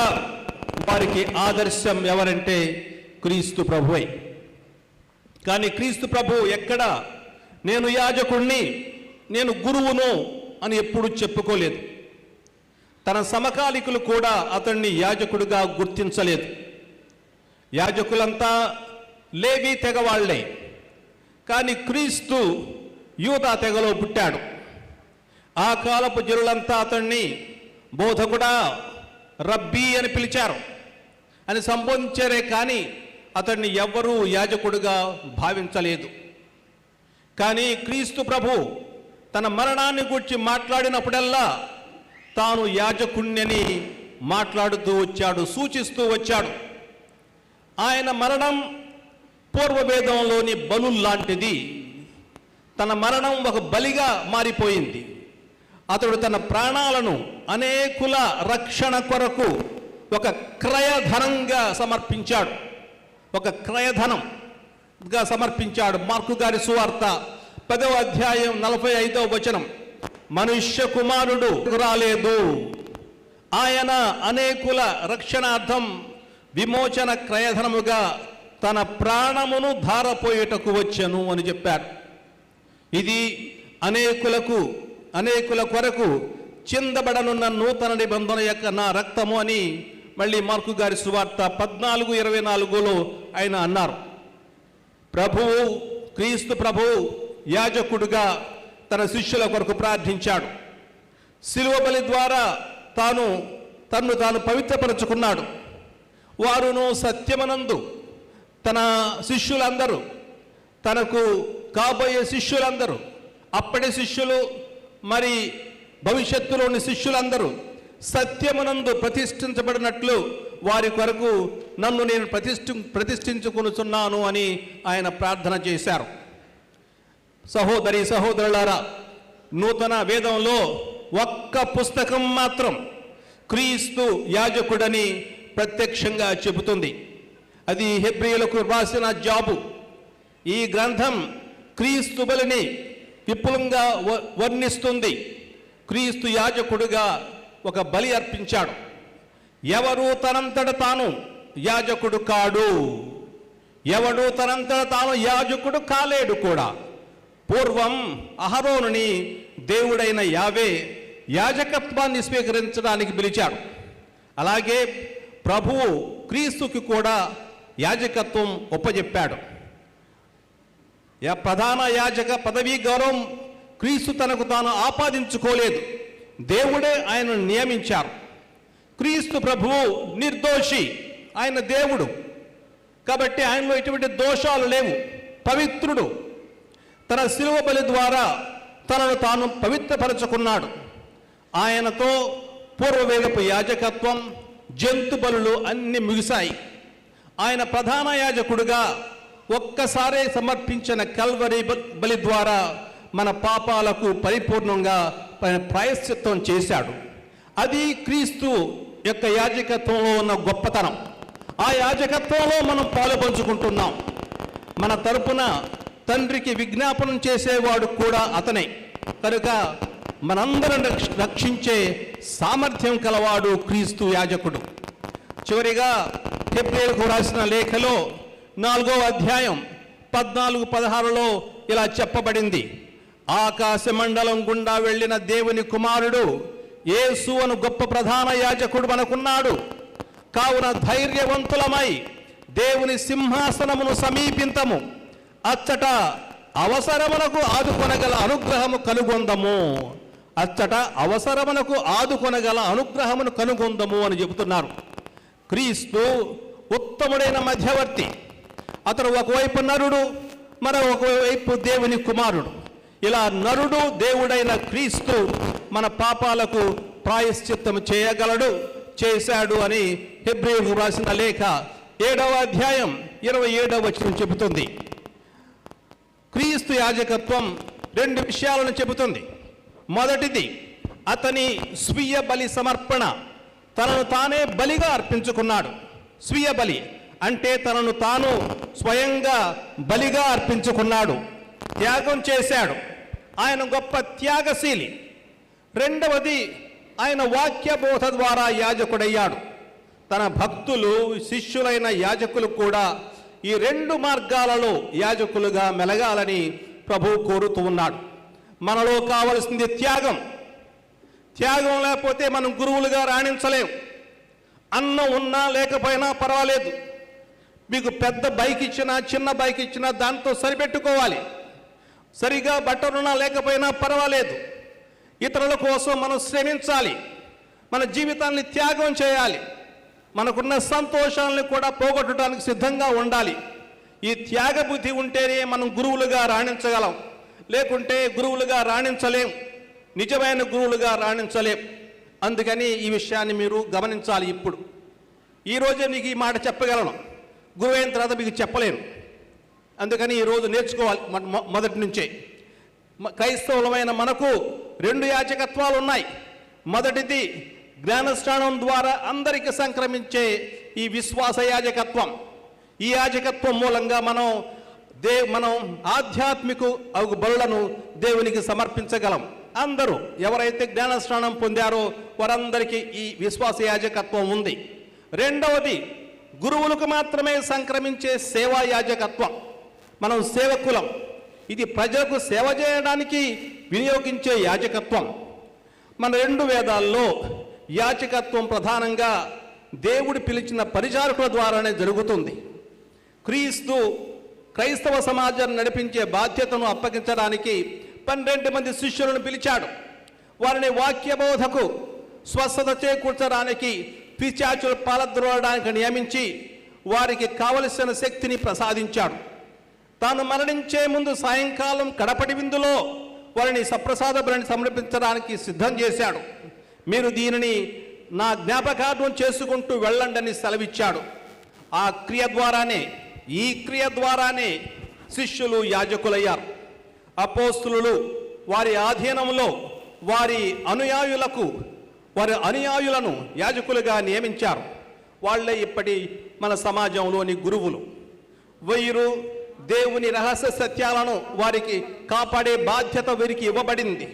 వారికి ఆదర్శం ఎవరంటే క్రీస్తు ప్రభువే. కానీ క్రీస్తు ప్రభు ఎక్కడ నేను యాజకుణ్ణి, నేను గురువును అని ఎప్పుడూ చెప్పుకోలేదు. తన సమకాలికులు కూడా అతన్ని యాజకుడిగా గుర్తించలేదు. యాజకులంతా లేవీ తెగవాళ్లే, కానీ క్రీస్తు యూదా తెగలో పుట్టాడు. ఆ కాలపు జనులంతా అతన్ని బోధకుడా, రబ్బీ అని పిలిచారు, అని సంబోధించారే కానీ అతన్ని ఎవ్వరూ యాజకుడిగా భావించలేదు. కానీ క్రీస్తు ప్రభు తన మరణాన్ని గురించి మాట్లాడినప్పుడల్లా తాను యాజకుణ్ణని మాట్లాడుతూ వచ్చాడు, సూచిస్తూ వచ్చాడు. ఆయన మరణం పూర్వవేదంలోని బలుల్లాంటిది. తన మరణం ఒక బలిగా మారిపోయింది. అతడు తన ప్రాణాలను అనేకుల రక్షణ కొరకు ఒక క్రయధనంగా సమర్పించాడు, ఒక క్రయధనంగా సమర్పించాడు. మార్కు గారి సువార్త 10వ అధ్యాయం 45వ వచనం, మనుష్య కుమారుడు రాలేదు, ఆయన అనేకుల రక్షణార్థం విమోచన క్రయధనముగా తన ప్రాణమును ధారపోయేటకు వచ్చెను అని చెప్పారు. ఇది అనేకుల కొరకు చిందబడనున్న నూతన నిబంధన యొక్క నా రక్తము అని మళ్ళీ మార్కు గారి సువార్త 14:24లో ఆయన అన్నారు. ప్రభువు, క్రీస్తు ప్రభువు యాజకుడుగా తన శిష్యుల కొరకు ప్రార్థించాడు. శిలువ బలి ద్వారా తన్ను తాను పవిత్రపరుచుకున్నాడు. వారును సత్యమనందు తన శిష్యులందరూ, తనకు కాబోయే శిష్యులందరూ, అప్పటి శిష్యులు మరి భవిష్యత్తులోని శిష్యులందరూ సత్యమునందు ప్రతిష్ఠించబడినట్లు వారి కొరకు నన్ను నేను ప్రతిష్ఠించుకొనుచున్నాను అని ఆయన ప్రార్థన చేశారు. సహోదరులారా, నూతన వేదంలో ఒక్క పుస్తకం మాత్రం క్రీస్తు యాజకుడని ప్రత్యక్షంగా చెబుతుంది. అది హెబ్రీయులకు రాసిన జాబు. ఈ గ్రంథం క్రీస్తు బలిని విపులంగా వర్ణిస్తుంది. క్రీస్తు యాజకుడుగా ఒక బలి అర్పించాడు. ఎవరు తనంతట తాను యాజకుడు కాడు, ఎవడు తనంతట తాను యాజకుడు కాలేడు కూడా. పూర్వం అహరోనుని దేవుడైన యావే యాజకత్వాన్ని స్వీకరించడానికి పిలిచాడు. అలాగే ప్రభువు క్రీస్తుకి కూడా యాజకత్వం ఒప్పజెప్పాడు. ప్రధాన యాజక పదవీ గౌరవం క్రీస్తు తనకు తాను ఆపాదించుకోలేదు, దేవుడే ఆయనను నియమించారు. క్రీస్తు ప్రభువు నిర్దోషి, ఆయన దేవుడు కాబట్టి ఆయనలో ఎటువంటి దోషాలు లేవు, పవిత్రుడు. తన శిలువ బలి ద్వారా తనను తాను పవిత్రపరచుకున్నాడు. ఆయనతో పూర్వవేదపు యాజకత్వం, జంతు బలులు అన్నీ ముగిశాయి. ఆయన ప్రధాన యాజకుడుగా ఒక్కసారే సమర్పించిన కల్వరి బలి ద్వారా మన పాపాలకు పరిపూర్ణంగా ప్రాయశ్చిత్తం చేశాడు. అది క్రీస్తు యొక్క యాజకత్వంలో ఉన్న గొప్పతనం. ఆ యాజకత్వంలో మనం పాలు పంచుకుంటున్నాం. మన తరపున తండ్రికి విజ్ఞాపనం చేసేవాడు కూడా అతనే. కనుక మనందరం రక్షించే సామర్థ్యం కలవాడు క్రీస్తు యాజకుడు. చివరిగా హెబ్రీయులకు రాసిన లేఖలో 4వ అధ్యాయం 14-16లో ఇలా చెప్పబడింది. ఆకాశ మండలం గుండా వెళ్ళిన దేవుని కుమారుడు యేసు అను గొప్ప ప్రధాన యాజకుడు మనకున్నాడు. కావున ధైర్యవంతులమై దేవుని సింహాసనమును సమీపింతము, అచ్చట అవసరమునకు ఆదుకొనగల అనుగ్రహము కనుగొందము. అచ్చట అవసరమునకు ఆదుకొనగల అనుగ్రహమును కనుగొందము అని చెబుతున్నారు. క్రీస్తు ఉత్తముడైన మధ్యవర్తి. అతడు ఒకవైపు నరుడు, మరొకవైపు దేవుని కుమారుడు. ఇలా నరుడు దేవుడైన క్రీస్తు మన పాపాలకు ప్రాయశ్చిత్తం చేయగలడు, చేశాడు అని హెబ్రీయులకు రాసిన లేఖ 7వ అధ్యాయం 27వ వచనం చెబుతుంది. క్రీస్తు యాజకత్వం 2 విషయాలను చెబుతుంది. మొదటిది అతని స్వీయ బలి సమర్పణ, తనను తానే బలిగా అర్పించుకున్నాడు. స్వీయ బలి అంటే తనను తాను స్వయంగా బలిగా అర్పించుకున్నాడు, త్యాగం చేశాడు. ఆయన గొప్ప త్యాగశీలి. రెండవది ఆయన వాక్యబోధ ద్వారా యాజకుడయ్యాడు. తన భక్తులు, శిష్యులైన యాజకులు కూడా ఈ 2 మార్గాలలో యాజకులుగా మెలగాలని ప్రభువు కోరుతూ ఉన్నాడు. మనలో కావలసింది త్యాగం. త్యాగం లేకపోతే మనం గురువులుగా రాణించలేం. అన్నం ఉన్నా లేకపోయినా పర్వాలేదు. మీకు పెద్ద బైక్ ఇచ్చినా చిన్న బైక్ ఇచ్చినా దాంతో సరిపెట్టుకోవాలి. సరిగా బట్టలున్నా లేకపోయినా పర్వాలేదు. ఇతరుల కోసం మనం శ్రమించాలి. మన జీవితాన్ని త్యాగం చేయాలి. మనకున్న సంతోషాలను కూడా పోగొట్టడానికి సిద్ధంగా ఉండాలి. ఈ త్యాగ బుద్ధి ఉంటేనే మనం గురువులుగా రాణించగలం. లేకుంటే గురువులుగా రాణించలేం, నిజమైన గురువులుగా రాణించలేం. అందుకని ఈ విషయాన్ని మీరు గమనించాలి. ఇప్పుడు ఈరోజే మీకు ఈ మాట చెప్పగలను, గురువైన తర్వాత మీకు చెప్పలేను. అందుకని ఈరోజు నేర్చుకోవాలి మొదటి నుంచే. క్రైస్తవులమైన మనకు 2 యాజకత్వాలు ఉన్నాయి. మొదటిది జ్ఞానస్నానం ద్వారా అందరికీ సంక్రమించే ఈ విశ్వాస యాజకత్వం. ఈ యాజకత్వం మూలంగా మనం ఆధ్యాత్మిక బలులను దేవునికి సమర్పించగలం. అందరూ ఎవరైతే జ్ఞానస్నానం పొందారో వారందరికీ ఈ విశ్వాస యాజకత్వం ఉంది. రెండవది గురువులకు మాత్రమే సంక్రమించే సేవా యాజకత్వం. మనం సేవకులం. ఇది ప్రజలకు సేవ చేయడానికి వినియోగించే యాజకత్వం. మన 2 వేదాల్లో యాజకత్వం ప్రధానంగా దేవుడు పిలిచిన పరిచారకుల ద్వారానే జరుగుతుంది. క్రీస్తు క్రైస్తవ సమాజాన్ని నడిపించే బాధ్యతను అప్పగించడానికి 12 మంది శిష్యులను పిలిచాడు. వారిని వాక్యబోధకు, స్వస్థత చేకూర్చడానికి, పిశాచులు పాలద్రోలడానికి నియమించి వారికి కావలసిన శక్తిని ప్రసాదించాడు. తాను మరణించే ముందు సాయంకాలం కడపటి విందులో వారిని సప్రసాద బలిని సమర్పించడానికి సిద్ధం చేశాడు. మీరు దీనిని నా జ్ఞాపకార్థం చేసుకుంటూ వెళ్ళండని సెలవిచ్చాడు. ఆ క్రియ ద్వారానే, ఈ క్రియ ద్వారానే శిష్యులు యాజకులయ్యారు. అపోస్తులు వారి ఆధీనంలో వారి అనుయాయులను యాజకులుగా నియమించారు. వాళ్ళే ఇప్పటి మన సమాజంలోని గురువులు. వీరు దేవుని రహస్య సత్యాలను వారికి కాపాడే బాధ్యత వీరికి ఇవ్వబడింది.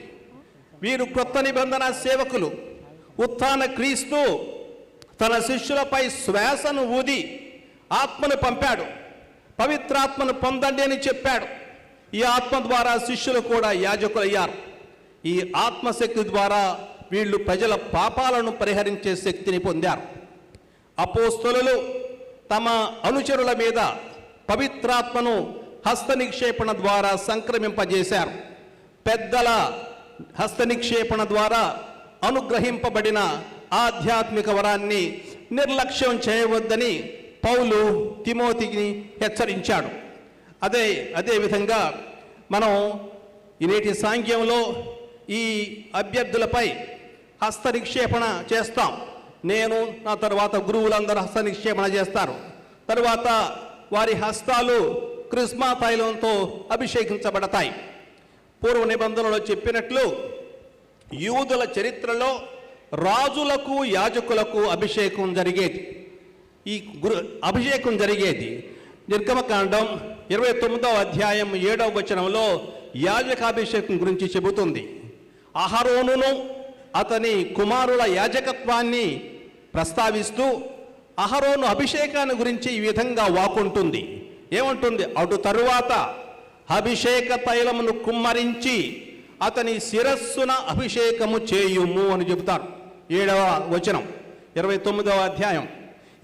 వీరు క్రొత్త నిబంధన సేవకులు. ఉత్థాన క్రీస్తు తన శిష్యులపై శ్వాసను ఊది ఆత్మను పంపాడు. పవిత్రాత్మను పొందండి అని చెప్పాడు. ఈ ఆత్మ ద్వారా శిష్యులు కూడా యాజకులయ్యారు. ఈ ఆత్మశక్తి ద్వారా వీళ్ళు ప్రజల పాపాలను పరిహరించే శక్తిని పొందారు. అపోస్తలులు తమ అనుచరుల మీద పవిత్రాత్మను హస్త నిక్షేపణ ద్వారా సంక్రమింపజేశారు. పెద్దల హస్త నిక్షేపణ ద్వారా అనుగ్రహింపబడిన ఆధ్యాత్మిక వరాన్ని నిర్లక్ష్యం చేయవద్దని పౌలు తిమోతిని హెచ్చరించాడు. అదే విధంగా మనం ఈ నేటి సాంఘ్యంలో ఈ అభ్యర్థులపై హస్తనిక్షేపణ చేస్తాం. నేను, నా తర్వాత గురువులందరూ హస్తనిక్షేపణ చేస్తారు. తరువాత వారి హస్తాలు క్రిస్మా తైలంతో అభిషేకించబడతాయి. పూర్వ నిబంధనలో చెప్పినట్లు యూదుల చరిత్రలో రాజులకు యాజకులకు అభిషేకం జరిగేది. అభిషేకం జరిగేది. నిర్గమకాండం 29వ అధ్యాయం 7వ వచనంలో యాజకాభిషేకం గురించి చెబుతుంది. అహరోనును అతని కుమారుల యాజకత్వాన్ని ప్రస్తావిస్తూ అహరోను అభిషేకాన్ని గురించి ఈ విధంగా వాకుంటుంది. ఏమంటుంది? అటు తరువాత అభిషేక తైలమును కుమ్మరించి అతని శిరస్సున అభిషేకము చేయుము అని చెబుతారు. 7వ వచనం 29వ అధ్యాయం.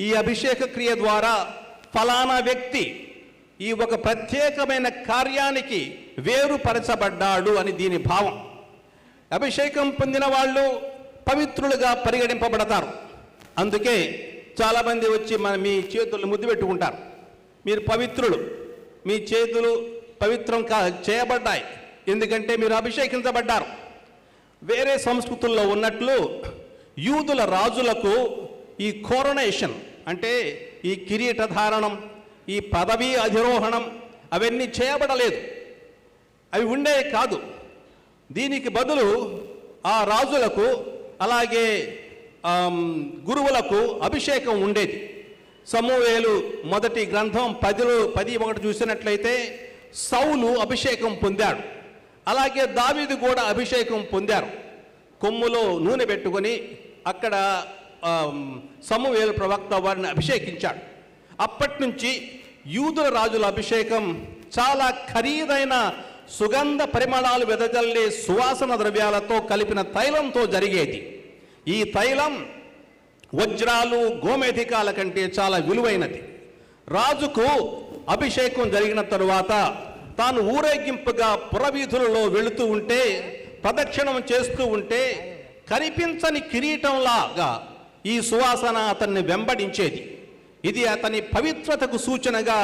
ఈ అభిషేక క్రియ ద్వారా ఫలానా వ్యక్తి ఈ ఒక ప్రత్యేకమైన కార్యానికి వేరుపరచబడ్డాడు అని దీని భావం. అభిషేకం పొందిన వాళ్ళు పవిత్రులుగా పరిగణింపబడతారు. అందుకే చాలామంది వచ్చి మీ చేతులు ముద్దు పెట్టుకుంటారు. మీరు పవిత్రులు, మీ చేతులు పవిత్రం చేయబడ్డాయి, ఎందుకంటే మీరు అభిషేకించబడ్డారు. వేరే సంస్కృతుల్లో ఉన్నట్లు యూదుల రాజులకు ఈ కోరనేషన్ అంటే ఈ కిరీట ధారణం, ఈ పదవీ అధిరోహణం అవన్నీ చేయబడలేదు. అవి ఉండేవి కాదు. దీనికి బదులు ఆ రాజులకు అలాగే గురువులకు అభిషేకం ఉండేది. సమూయేలు మొదటి గ్రంథం 10:1 చూసినట్లయితే సౌలు అభిషేకం పొందాడు. అలాగే దావీదు కూడా అభిషేకం పొందారు. కొమ్ములో నూనె పెట్టుకొని అక్కడ సమూయేలు ప్రవక్త వారిని అభిషేకించాడు. అప్పటి నుంచి యూదుల రాజుల అభిషేకం చాలా ఖరీదైన సుగంధ పరిమళాలు వెదజల్లే సువాసన ద్రవ్యాలతో కలిపిన తైలంతో జరిగేది. ఈ తైలం వజ్రాలు గోమేధికాల కంటే చాలా విలువైనది. రాజుకు అభిషేకం జరిగిన తరువాత తాను ఊరేగింపుగా పురవీధులలో వెళుతూ ఉంటే, ప్రదక్షిణం చేస్తూ ఉంటే కనిపించని కిరీటంలాగా ఈ సువాసన అతన్ని వెంబడించేది. ఇది అతని పవిత్రతకు సూచనగా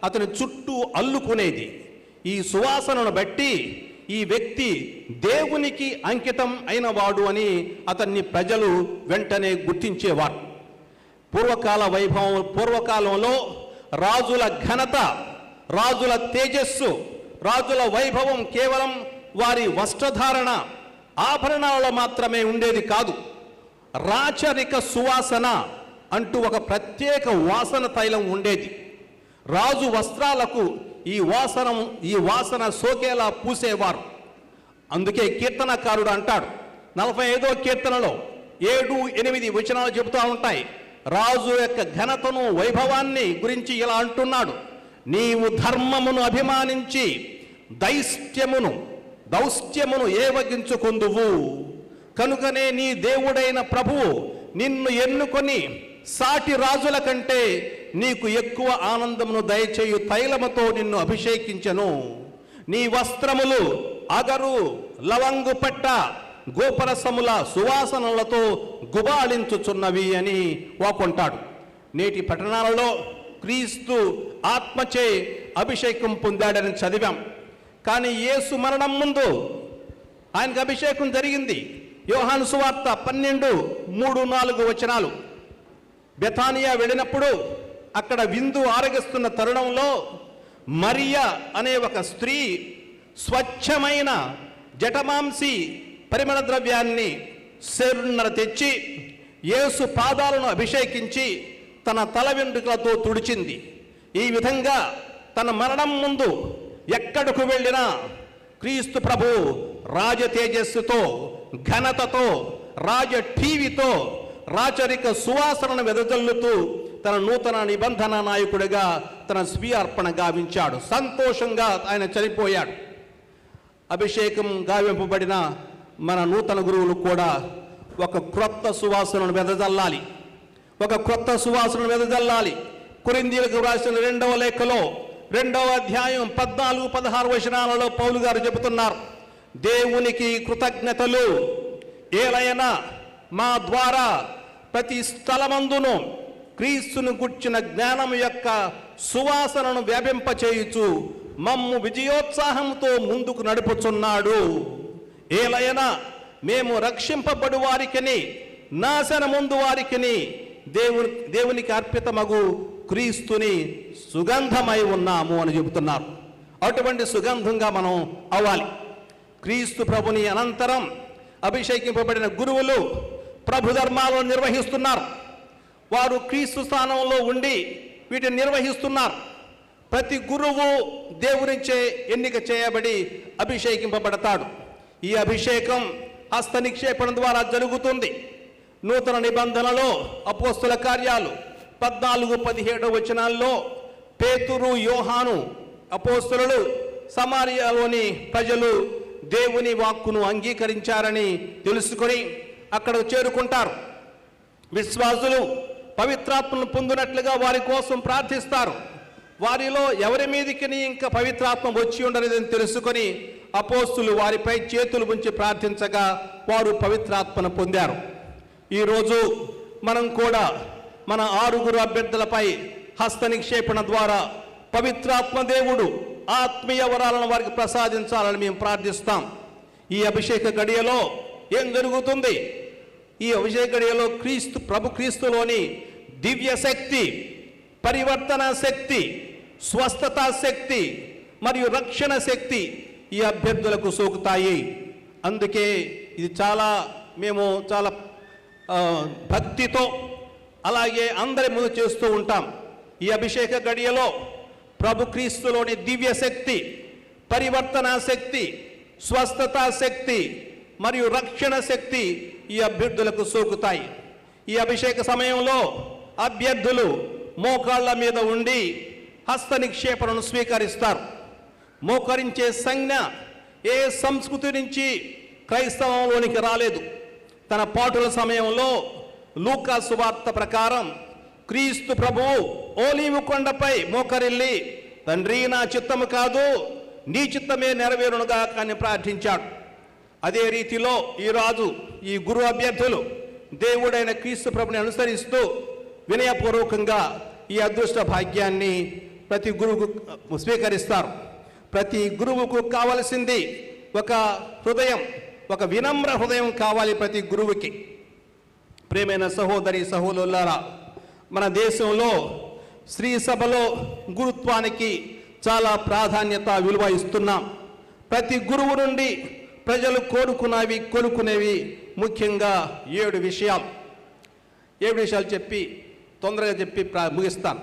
అతని చుట్టూ అల్లుకునేది. ఈ సువాసనను బట్టి ఈ వ్యక్తి దేవునికి అంకితం అయినవాడు అని అతన్ని ప్రజలు వెంటనే గుర్తించేవారు. పూర్వకాలంలో రాజుల ఘనత, రాజుల తేజస్సు, రాజుల వైభవం కేవలం వారి వస్త్రధారణ, ఆభరణాలలో మాత్రమే ఉండేది కాదు. రాచరిక సువాసన అంటూ ఒక ప్రత్యేక వాసన తైలం ఉండేది. రాజు వస్త్రాలకు ఈ వాసన సోకేలా పూసేవారు. అందుకే కీర్తనకారుడు అంటాడు, 45వ కీర్తనలో 7-8 వచనాలు చెబుతూ ఉంటాయి. రాజు యొక్క ఘనతను, వైభవాన్ని గురించి ఇలా అంటున్నాడు: నీవు ధర్మమును అభిమానించి దౌష్ట్యమును ఏవగించుకొందువు. కనుకనే నీ దేవుడైన ప్రభువు నిన్ను ఎన్నుకొని సాటి రాజుల కంటే నీకు ఎక్కువ ఆనందమును దయచేయు తైలముతో నిన్ను అభిషేకించెను. నీ వస్త్రములు అగరు, లవంగు పట్ట, గోపరసముల సువాసనలతో గుబాళించుచున్నవి అని వాకుంటాడు. నేటి పట్టణాలలో క్రీస్తు ఆత్మచే అభిషేకం పొందాడని చదివాం. కానీ యేసు మరణం ముందు ఆయనకు అభిషేకం జరిగింది. యోహాను సువార్త 12:3-4 వచనాలు. బెతానియా వెళ్ళినప్పుడు అక్కడ విందు ఆరగిస్తున్న తరుణంలో మరియా అనే ఒక స్త్రీ స్వచ్ఛమైన జటమాంసి పరిమళ ద్రవ్యాన్ని సేరున్నర తెచ్చి యేసు పాదాలను అభిషేకించి తన తల వెంట్రుకలతో తుడిచింది. ఈ విధంగా తన మరణం ముందు ఎక్కడకు వెళ్ళినా క్రీస్తు ప్రభు రాజ తేజస్సుతో, ఘనతతో, రాజ ఠీవితో, రాచరిక సువాసనను వెదజల్లుతూ తన నూతన నిబంధన నాయకుడిగా తన స్వీయ అర్పణ గావించాడు. సంతోషంగా ఆయన చనిపోయాడు. అభిషేకం గావింపబడిన మన నూతన గురువులు కూడా ఒక క్రొత్త సువాసనను వెదజల్లాలి. కొరింథీయులకు రాసిన 2వ లేఖలో 2వ అధ్యాయం 14-16 వచనాలలో పౌలు గారు చెబుతున్నారు, దేవునికి కృతజ్ఞతలు, ఏలైనా మా ద్వారా ప్రతి స్థలమందును క్రీస్తును గుర్చిన జ్ఞానం యొక్క సువాసనను వ్యాపింపచేయుచు మమ్ము విజయోత్సాహంతో ముందుకు నడుపుచున్నాడు. ఏలైనా మేము రక్షింపబడు వారికిని నాశనముందు వారికిని దేవునికి అర్పితమగు క్రీస్తుని సుగంధమై ఉన్నాము అని చెబుతున్నారు. అటువంటి సుగంధంగా మనం అవ్వాలి. క్రీస్తు ప్రభుని అనంతరం అభిషేకింపబడిన గురువులు ప్రభు ధర్మాలను నిర్వహిస్తున్నారు. వారు క్రీస్తు స్థానంలో ఉండి వీటిని నిర్వహిస్తున్నారు. ప్రతి గురువు దేవునిచే ఎన్నిక చేయబడి అభిషేకింపబడతాడు. ఈ అభిషేకం హస్త నిక్షేపణ ద్వారా జరుగుతుంది. నూతన నిబంధనలో అపోస్తుల కార్యాలు 14-17 వచనాల్లో పేతురు, యోహాను అపోస్తులు సమారియాలోని ప్రజలు దేవుని వాక్కును అంగీకరించారని తెలుసుకొని అక్కడ చేరుకుంటారు. విశ్వాసులు పవిత్రాత్మను పొందినట్లుగా వారి కోసం ప్రార్థిస్తారు. వారిలో ఎవరి మీదికి ఇంకా పవిత్రాత్మ వచ్చి ఉండలేదని తెలుసుకొని అపోస్తులు వారిపై చేతులు ఉంచి ప్రార్థించగా వారు పవిత్రాత్మను పొందారు. ఈరోజు మనం కూడా మన 6 అభ్యర్థులపై హస్త నిక్షేపణ ద్వారా పవిత్రాత్మ దేవుడు ఆత్మీయ వరాలను వారికి ప్రసాదించాలని మేము ప్రార్థిస్తాం. ఈ అభిషేక గడియలో ఏం జరుగుతుంది? ఈ అభిషేక గడియలో ప్రభు క్రీస్తులోని దివ్య శక్తి, పరివర్తన శక్తి, స్వస్థత శక్తి మరియు రక్షణ శక్తి ఈ అభ్యర్థులకు సోకుతాయి. అందుకే ఇది మేము చాలా భక్తితో అలాగే అందరి ముందు చేస్తూ ఉంటాం. ఈ అభిషేక గడియలో ప్రభు క్రీస్తులోని దివ్య శక్తి, పరివర్తన శక్తి, స్వస్థత శక్తి మరియు రక్షణ శక్తి ఈ అభ్యర్థులకు సోకుతాయి. ఈ అభిషేక సమయంలో అభ్యర్థులు మోకాళ్ళ మీద ఉండి హస్త నిక్షేపణను స్వీకరిస్తారు. మోకరించే సంజ్ఞ ఏ సంస్కృతి నుంచి క్రైస్తవంలోనికి రాలేదు. తన పాటుల సమయంలో లూకా సువార్త ప్రకారం క్రీస్తు ప్రభువు ఓలీవు కొండపై మోకరిల్లి, తండ్రి నా చిత్తము కాదు నీ చిత్తమే నెరవేరునుగా అని ప్రార్థించాడు. అదే రీతిలో ఈ గురు అభ్యర్థులు దేవుడైన క్రీస్తు ప్రభుని అనుసరిస్తూ వినయపూర్వకంగా ఈ అదృష్ట భాగ్యాన్ని ప్రతి గురువుకు స్వీకరిస్తారు. ప్రతి గురువుకు కావలసింది ఒక హృదయం, ఒక వినమ్ర హృదయం కావాలి ప్రతి గురువుకి. ప్రియమైన సహోదరి సహోదరులారా, మన దేశంలో శ్రీ సభలో గురుత్వానికి చాలా ప్రాధాన్యత, విలువ ఇస్తున్నాం. ప్రతి గురువు నుండి ప్రజలు కోరుకునేవి ముఖ్యంగా 7 విషయాలు. 7 విషయాలు తొందరగా చెప్పి ముగిస్తాను.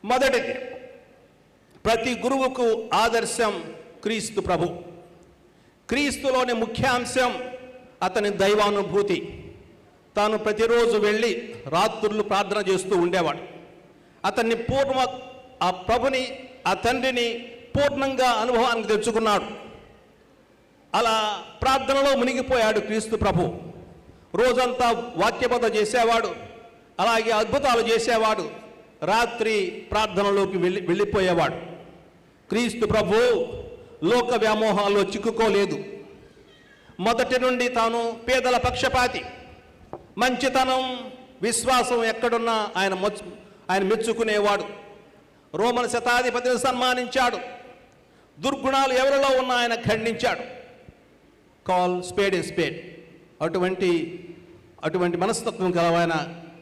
మొదటిది, ప్రతి గురువుకు ఆదర్శం క్రీస్తు ప్రభు. క్రీస్తులోని ముఖ్యాంశం అతని దైవానుభూతి. తాను ప్రతిరోజు వెళ్ళి రాత్రులు ప్రార్థన చేస్తూ ఉండేవాడు. అతన్ని ఆ ప్రభుని, ఆ తండ్రిని పూర్ణంగా అనుభవానికి తెచ్చుకున్నాడు. అలా ప్రార్థనలో మునిగిపోయాడు క్రీస్తు ప్రభు. రోజంతా వాక్యబోధ చేసేవాడు, అలాగే అద్భుతాలు చేసేవాడు. రాత్రి ప్రార్థనలోకి వెళ్ళిపోయేవాడు. క్రీస్తు ప్రభు లోక వ్యామోహాల్లో చిక్కుకోలేదు. మొదటి నుండి తాను పేదల పక్షపాతి. మంచితనం, విశ్వాసం ఎక్కడున్నా ఆయన మెచ్చుకునేవాడు. రోమన్ శతాధిపతిని సన్మానించాడు. దుర్గుణాలు ఎవరిలో ఉన్నా ఆయన ఖండించాడు. Call spade a spade. అటువంటి మనస్తత్వం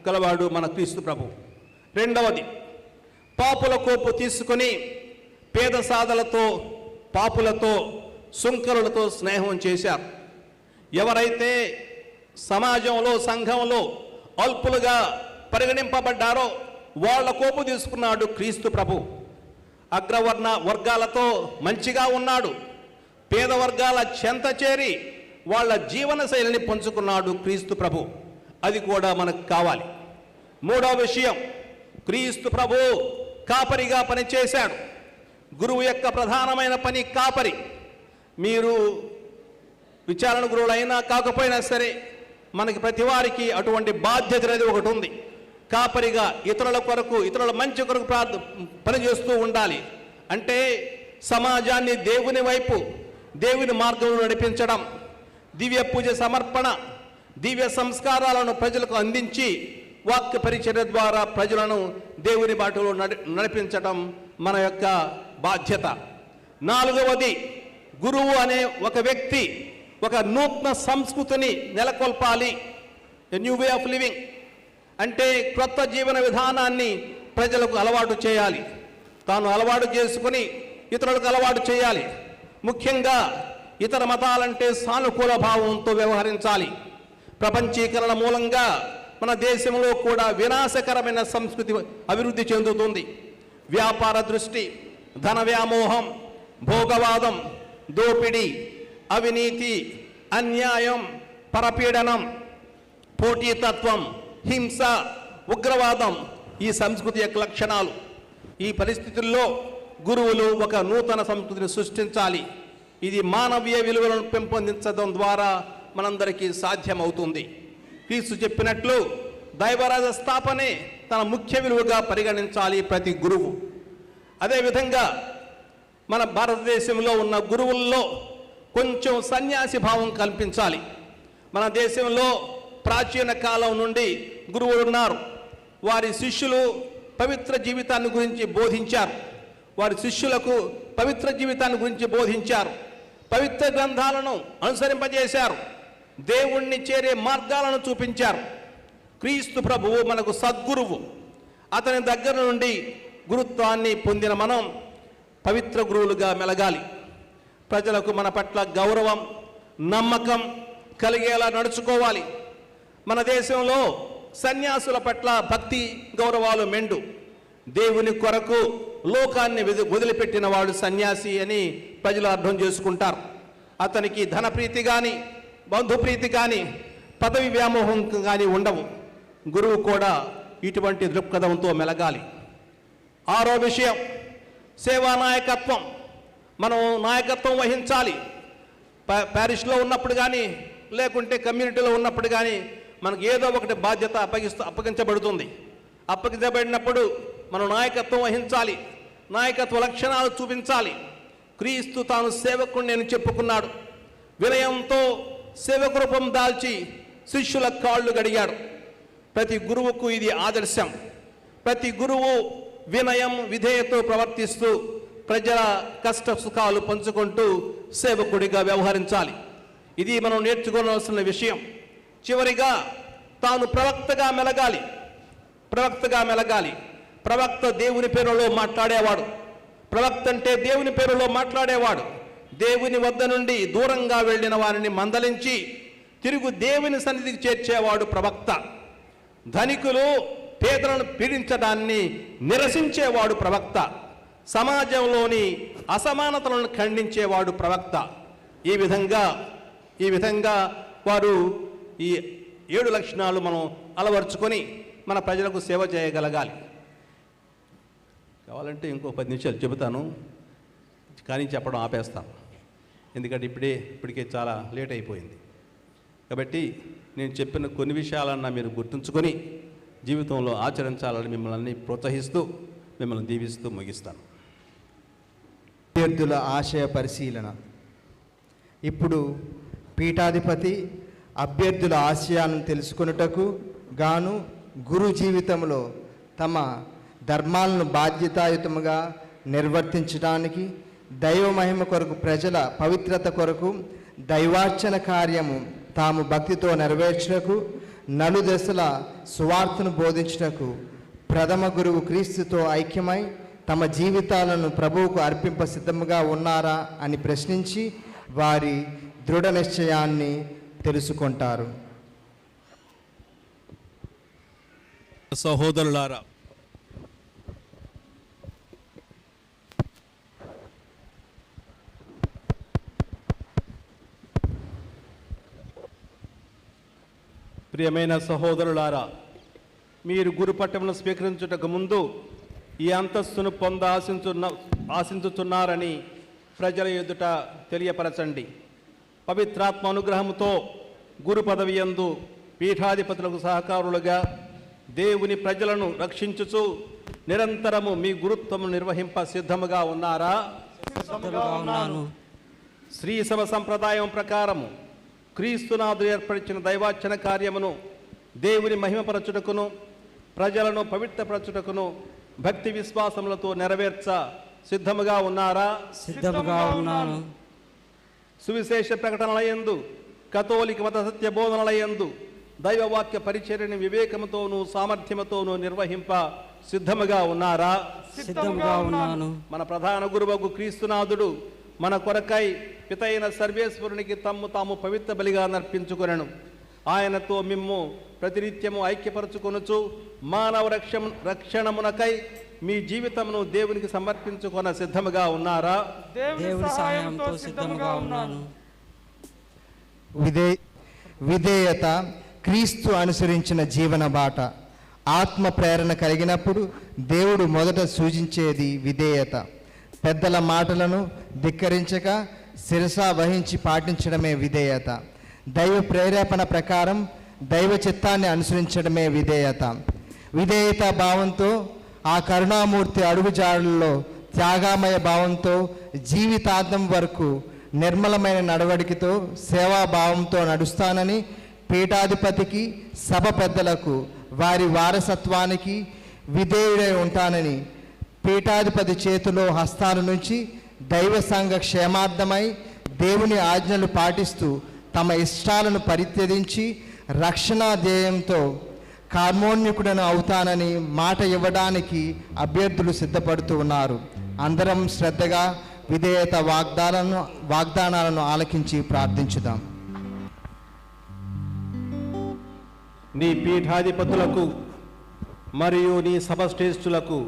కలవాడు మన క్రీస్తు ప్రభు. రెండవది, పాపుల కోపు తీసుకొని పేద సాధలతో, పాపులతో, సుంకరులతో స్నేహం చేశారు. ఎవరైతే సమాజంలో, సంఘంలో అల్పులుగా పరిగణింపబడ్డారో వాళ్ళ కోపు తీసుకున్నాడు క్రీస్తు ప్రభు. అగ్రవర్ణ వర్గాలతో మంచిగా ఉన్నాడు. పేద వర్గాల చెంత చేరి వాళ్ళ జీవన శైలిని పంచుకున్నాడు క్రీస్తు ప్రభు. అది కూడా మనకు కావాలి. మూడవ విషయం, క్రీస్తు ప్రభు కాపరిగా పనిచేశాడు. గురువు యొక్క ప్రధానమైన పని కాపరి. మీరు విచారణ గురువులైనా కాకపోయినా సరే మనకి ప్రతి వారికి అటువంటి బాధ్యత అనేది ఒకటి ఉంది. కాపరిగా ఇతరుల కొరకు, ఇతరుల మంచి కొరకు పనిచేస్తూ ఉండాలి. అంటే సమాజాన్ని దేవుని వైపు, దేవుని మార్గంలో నడిపించడం, దివ్య పూజ సమర్పణ, దివ్య సంస్కారాలను ప్రజలకు అందించి వాక్య పరిచర్య ద్వారా ప్రజలను దేవుని బాటలో నడిపించడం మన యొక్క బాధ్యత. 4వది, గురువు అనే ఒక వ్యక్తి ఒక నూతన సంస్కృతిని నెలకొల్పాలి. A new way of living అంటే క్రొత్త జీవన విధానాన్ని ప్రజలకు అలవాటు చేయాలి. తాను అలవాటు చేసుకుని ఇతరులకు అలవాటు చేయాలి. ముఖ్యంగా ఇతర మతాలంటే సానుకూల భావంతో వ్యవహరించాలి. ప్రపంచీకరణ మూలంగా మన దేశంలో కూడా వినాశకరమైన సంస్కృతి అభివృద్ధి చెందుతుంది. వ్యాపార దృష్టి, ధన వ్యామోహం, భోగవాదం, దోపిడీ, అవినీతి, అన్యాయం, పరపీడనం, పోటీతత్వం, హింస, ఉగ్రవాదం ఈ సంస్కృతి యొక్క లక్షణాలు. ఈ పరిస్థితుల్లో గురువులు ఒక నూతన సంస్కృతిని సృష్టించాలి. ఇది మానవీయ విలువలను పెంపొందించడం ద్వారా మనందరికీ సాధ్యమవుతుంది. క్రీస్తు చెప్పినట్లు దైవరాజ స్థాపనే తన ముఖ్య విలువగా పరిగణించాలి ప్రతి గురువు. అదేవిధంగా మన భారతదేశంలో ఉన్న గురువుల్లో కొంచెం సన్యాసి భావం కల్పించాలి. మన దేశంలో ప్రాచీన కాలం నుండి గురువులు ఉన్నారు. వారి శిష్యులు పవిత్ర జీవితాన్ని గురించి బోధించారు. వారి శిష్యులకు పవిత్ర జీవితాన్ని గురించి బోధించారు. పవిత్ర గ్రంథాలను అనుసరింపజేశారు. దేవుణ్ణి చేరే మార్గాలను చూపించారు. క్రీస్తు ప్రభువు మనకు సద్గురువు. అతని దగ్గర నుండి గురుత్వాన్ని పొందిన మనం పవిత్ర గురువులుగా మెలగాలి. ప్రజలకు మన పట్ల గౌరవం, నమ్మకం కలిగేలా నడుచుకోవాలి. మన దేశంలో సన్యాసుల పట్ల భక్తి గౌరవాలు మెండు. దేవుని కొరకు లోకాన్ని వదిలిపెట్టిన వాడు సన్యాసి అని ప్రజలు అర్థం చేసుకుంటారు. అతనికి ధనప్రీతి కానీ, బంధుప్రీతి కానీ, పదవి వ్యామోహం కానీ ఉండవు. గురువు కూడా ఇటువంటి దృక్పథంతో మెలగాలి. 6వ విషయం, సేవా నాయకత్వం. మనం నాయకత్వం వహించాలి. ప్యారిస్లో ఉన్నప్పుడు కానీ, లేకుంటే కమ్యూనిటీలో ఉన్నప్పుడు కానీ మనకు ఏదో ఒకటి బాధ్యత అప్పగించబడుతుంది. అప్పగించబడినప్పుడు మనం నాయకత్వం వహించాలి. నాయకత్వ లక్షణాలు చూపించాలి. క్రీస్తు తాను సేవకుడు నేను చెప్పుకున్నాడు. వినయంతో సేవక రూపం దాల్చి శిష్యుల కాళ్ళు గడిగాడు. ప్రతి గురువుకు ఇది ఆదర్శం. ప్రతి గురువు వినయం, విధేయతో ప్రవర్తిస్తూ ప్రజల కష్ట సుఖాలు పంచుకుంటూ సేవకుడిగా వ్యవహరించాలి. ఇది మనం నేర్చుకోవాల్సిన విషయం. చివరిగా తాను ప్రవక్తగా మెలగాలి. ప్రవక్త దేవుని పేరులో మాట్లాడేవాడు. ప్రవక్త అంటే దేవుని పేరులో మాట్లాడేవాడు. దేవుని వద్ద నుండి దూరంగా వెళ్ళిన వారిని మందలించి తిరుగు దేవుని సన్నిధికి చేర్చేవాడు ప్రవక్త. ధనికులు పేదలను పీడించడాన్ని నిరసించేవాడు ప్రవక్త. సమాజంలోని అసమానతలను ఖండించేవాడు ప్రవక్త. ఈ విధంగా వారు ఈ 7 లక్షణాలు మనం అలవర్చుకొని మన ప్రజలకు సేవ చేయగలగాలి. కావాలంటే ఇంకో 10 నిమిషాలు చెబుతాను, కానీ చెప్పడం ఆపేస్తాను. ఎందుకంటే ఇప్పటికే చాలా లేట్ అయిపోయింది. కాబట్టి నేను చెప్పిన కొన్ని విషయాలన్నా మీరు గుర్తుంచుకొని జీవితంలో ఆచరించాలని మిమ్మల్ని ప్రోత్సహిస్తూ మిమ్మల్ని దీవిస్తూ ముగిస్తాను. అభ్యర్థుల ఆశయ పరిశీలన. ఇప్పుడు పీఠాధిపతి అభ్యర్థుల ఆశయాలను తెలుసుకొనుటకు గాను గురు జీవితంలో తమ ధర్మాలను బాధ్యతాయుతముగా నిర్వర్తించడానికి, దైవ మహిమ కొరకు, ప్రజల పవిత్రత కొరకు దైవార్చన కార్యము తాము భక్తితో నెరవేర్చుటకు, నలుదశల సువార్తను బోధించుటకు ప్రథమ గురువు క్రీస్తుతో ఐక్యమై తమ జీవితాలను ప్రభువుకు అర్పింప సిద్ధముగా ఉన్నారా అని ప్రశ్నించి వారి దృఢ నిశ్చయాన్ని తెలుసుకుంటారు. సహోదరులారా, ప్రియమైన సహోదరులారా, మీరు గురుపట్టమును స్వీకరించుటకు ముందు ఈ అంతస్తును ఆశించుచున్నారని ప్రజల ఎదుట తెలియపరచండి. పవిత్రాత్మ అనుగ్రహంతో గురు పదవి యందు పీఠాధిపతులకు సహకారులుగా దేవుని ప్రజలను రక్షించుచు నిరంతరము మీ గురుత్వము నిర్వహింప సిద్ధముగా ఉన్నారా? శ్రీ సభ సంప్రదాయం ప్రకారము క్రీస్తునాథుడు ఏర్పరిచిన దైవార్చన కార్యమును దేవుని మహిమపరచుటకును ప్రజలను పవిత్రపరచుటకును భక్తి విశ్వాసములతో నెరవేర్చ సిద్ధముగా ఉన్నారా? సిద్ధముగా ఉన్నాను. సువిశేష ప్రకటనలయందు, కథోలిక మత సత్య బోధనలయందు దైవవాక్య పరిచర్యని వివేకముతోనూ సామర్థ్యముతోనూ నిర్వహింప సిద్ధముగా ఉన్నారా? సిద్ధముగా ఉన్నాను. మన ప్రధాన గురువగు క్రీస్తునాథుడు మన కొరకై పితైన సర్వేశ్వరునికి తమ్ము తాము పవిత్ర బలిగా నర్పించుకొనెను. ఆయనతో మిమ్ము ప్రతినిత్యము ఐక్యపరచుకొనుచు మానవ రక్షణమునకై మీ జీవితమును దేవునికి సమర్పించుకొన సిద్ధముగా ఉన్నారా? దేవుని సహాయంతో సిద్ధముగా ఉన్నాను. విధేయత క్రీస్తు అనుసరించిన జీవన బాట. ఆత్మ ప్రేరణ కలిగినప్పుడు దేవుడు మొదట సూచించేది విధేయత. పెద్దల మాటలను ధిక్కరించక శిరసా వహించి పాటించడమే విధేయత. దైవ ప్రేరేపణ ప్రకారం దైవ చిత్తాన్ని అనుసరించడమే విధేయత. విధేయత భావంతో ఆ కరుణామూర్తి అడుగుజాడల్లో త్యాగామయ భావంతో జీవితాంతం వరకు నిర్మలమైన నడవడికతో సేవాభావంతో నడుస్తానని పీఠాధిపతికి సభ పెద్దలకు వారి వారసత్వానికి విధేయుడై ఉంటానని పీఠాధిపతి చేతిలో హస్తాల నుంచి దైవ సంఘ క్షేమార్థమై దేవుని ఆజ్ఞలు పాటిస్తూ తమ ఇష్టాలను పరిత్యజించి రక్షణా ధ్యేయంతో కార్మోన్యుకుడను అవుతానని మాట ఇవ్వడానికి అభ్యర్థులు సిద్ధపడుతూ ఉన్నారు. అందరం శ్రద్ధగా విధేయత వాగ్దానాలను ఆలకించి ప్రార్థించుదాం. నీ పీఠాధిపతులకు మరియు నీ సభశ్రేష్ఠులకు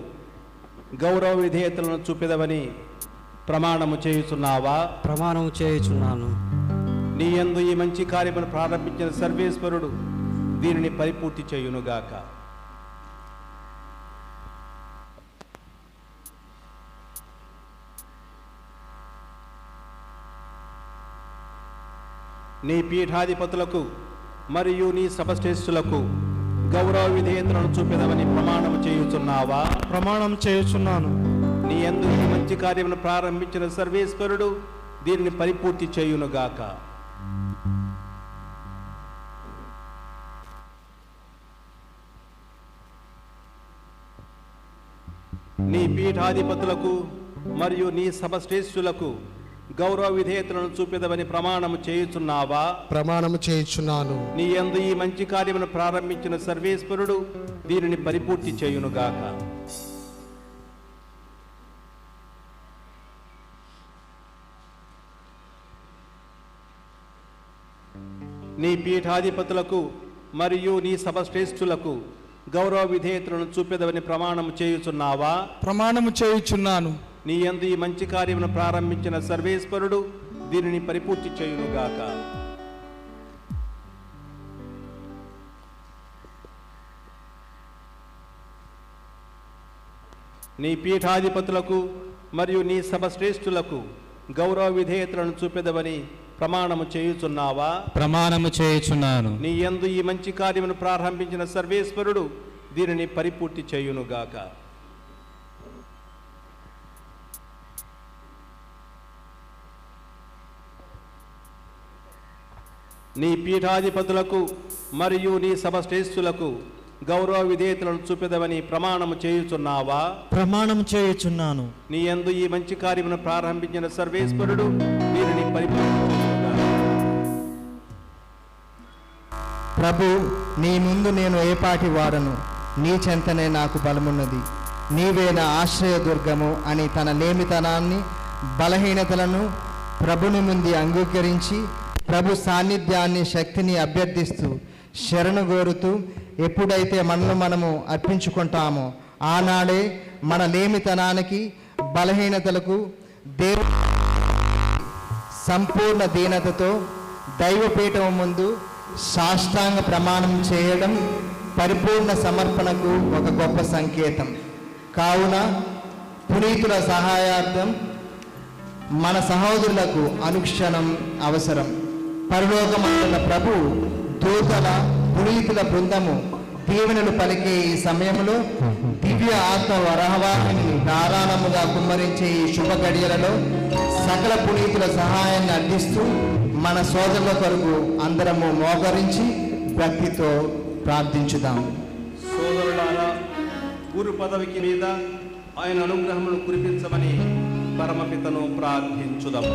గౌరవ విధేయతలను చూపెదవని ప్రమాణము చేయుచున్నావా? ప్రమాణము చేయుచున్నాను. నీ యందు ఈ మంచి కార్యమును ప్రారంభించిన సర్వేశ్వరుడు దీనిని పరిపూర్తి చేయునుగాక. నీ పీఠాధిపతులకు మరియు నీ సభశ్రేష్ఠులకు గౌరవ విధేయతలను చూపెదవని ప్రమాణము చేయుచున్నావా? ప్రమాణం చేయుచున్నాను. నీ యందు ఈ మంచి కార్యమును ప్రారంభించిన సర్వేశ్వరుడు దీనిని పరిపూర్తి చేయునుగాక. నీ పీఠాధిపతులకు మరియు నీ సభశ్రేష్ఠులకు గౌరవ విధేయతలను చూపెదవని ప్రమాణము చేయుచున్నావా? ప్రమాణము చేయుచున్నాను. నీ యందు ఈ మంచి కార్యమును ప్రారంభించిన సర్వేశ్వరుడు దీనిని పరిపూర్తి చేయునుగాక. నీ పీఠాధిపతులకు మరియు నీ సభశ్రేష్ఠులకు గౌరవ విధేయతలను చూపెదవని ప్రమాణము చేయుచున్నావా? ప్రమాణము చేయుచున్నాను. నీ యందు ఈ మంచి కార్యమును ప్రారంభించిన సర్వేశ్వరుడు దీనిని పరిపూర్తి చేయునుగాక. నీ పీఠాధిపతులకు మరియు నీ సభశ్రేష్ఠులకు గౌరవ విధేయతలను చూపెదవని ప్రమాణము చేయుచున్నావా? ప్రమాణము చేయుచున్నాను. నీ యందు ఈ మంచి కార్యమును ప్రారంభించిన సర్వేశ్వరుడు దీనిని పరిపూర్తి చేయునుగాక. నీ పీఠాధిపతులకు మరియు నీ సభశ్రేష్ఠులకు గౌరవ విధేయతలను చూపెదవని ప్రమాణము చేయుచున్నావా? ప్రమాణం చేయుచున్నాను. నీ యందు ఈ మంచి కార్యమును ప్రారంభించిన సర్వేశ్వరుడు దీనిని పరిపూర్తి చేయునుగాక. ప్రభు, నీ ముందు నేను ఏపాటి వాడను, నీ చెంతనే నాకు బలమున్నది, నీవే నా ఆశ్రయదుర్గము అని తన లేమితనాన్ని బలహీనతలను ప్రభుని ముందు అంగీకరించి ప్రభు సాన్నిధ్యాన్ని శక్తిని అభ్యర్థిస్తూ శరణు కోరుతూ ఎప్పుడైతే మనము అర్పించుకుంటామో ఆనాడే మన లేమితనానికి బలహీనతలకు దేవుని సంపూర్ణ దీనతతో దైవపీఠం ముందు సాష్టాంగ ప్రమాణం చేయడం పరిపూర్ణ సమర్పణకు ఒక గొప్ప సంకేతం. కావున పునీతుల సహాయార్థం మన సహోదరులకు అనుక్షణం అవసరం. పరలోకమందున్న ప్రభు దూతల పునీతుల బృందము దీవెనలు పలికే ఈ సమయంలో దివ్య ఆత్మ వరహవాహిని ధారాళముగా కుమ్మరించే ఈ శుభ గడియలలో సకల పునీతుల సహాయాన్ని అందిస్తూ మన సోదరుల కొరకు అందరము మోకరించి భక్తితో ప్రార్థించుదాం. సోదరులారా, గురు పదవికి మీద ఆయన అనుగ్రహమును కురిపించమని పరమపితను ప్రార్థించుదాం.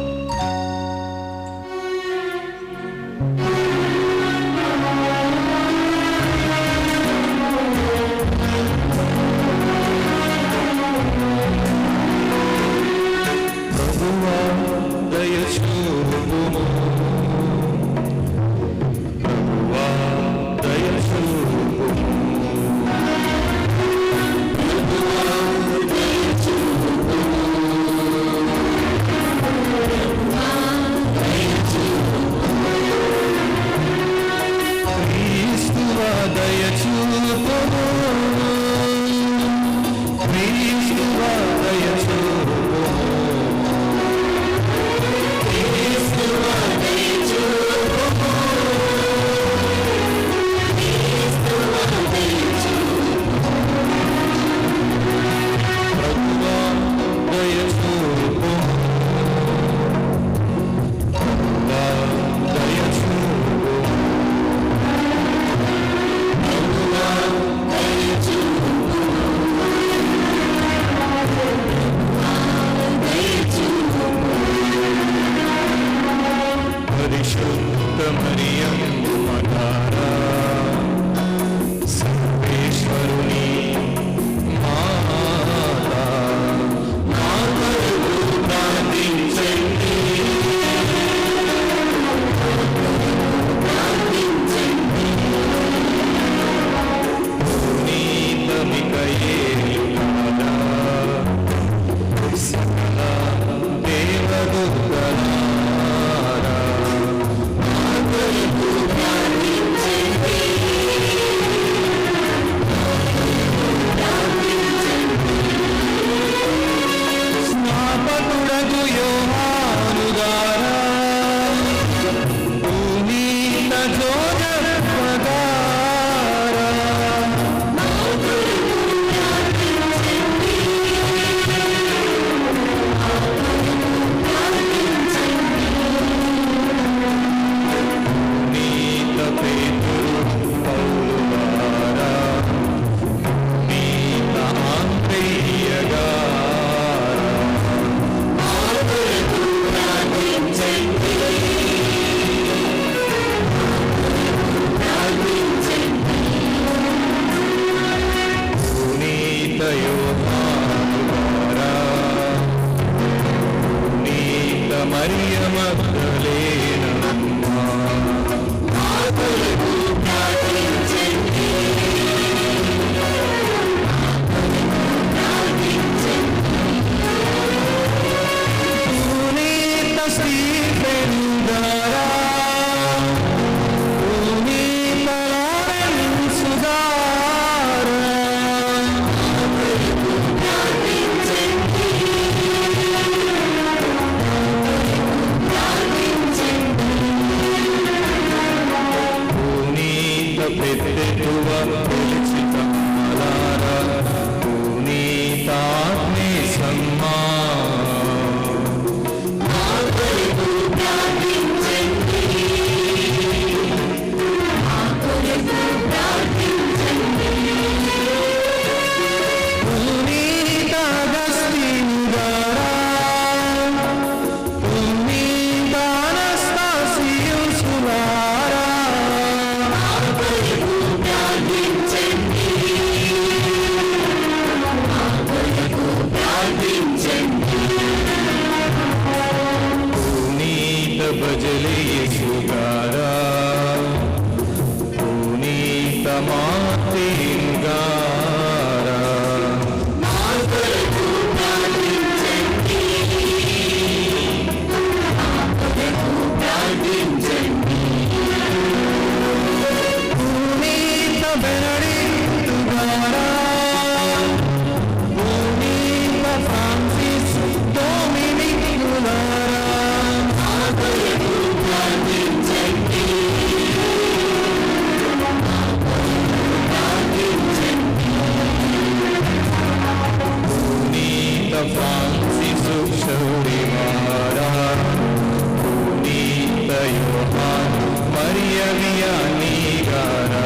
యోహాను మరియ వియాని గారా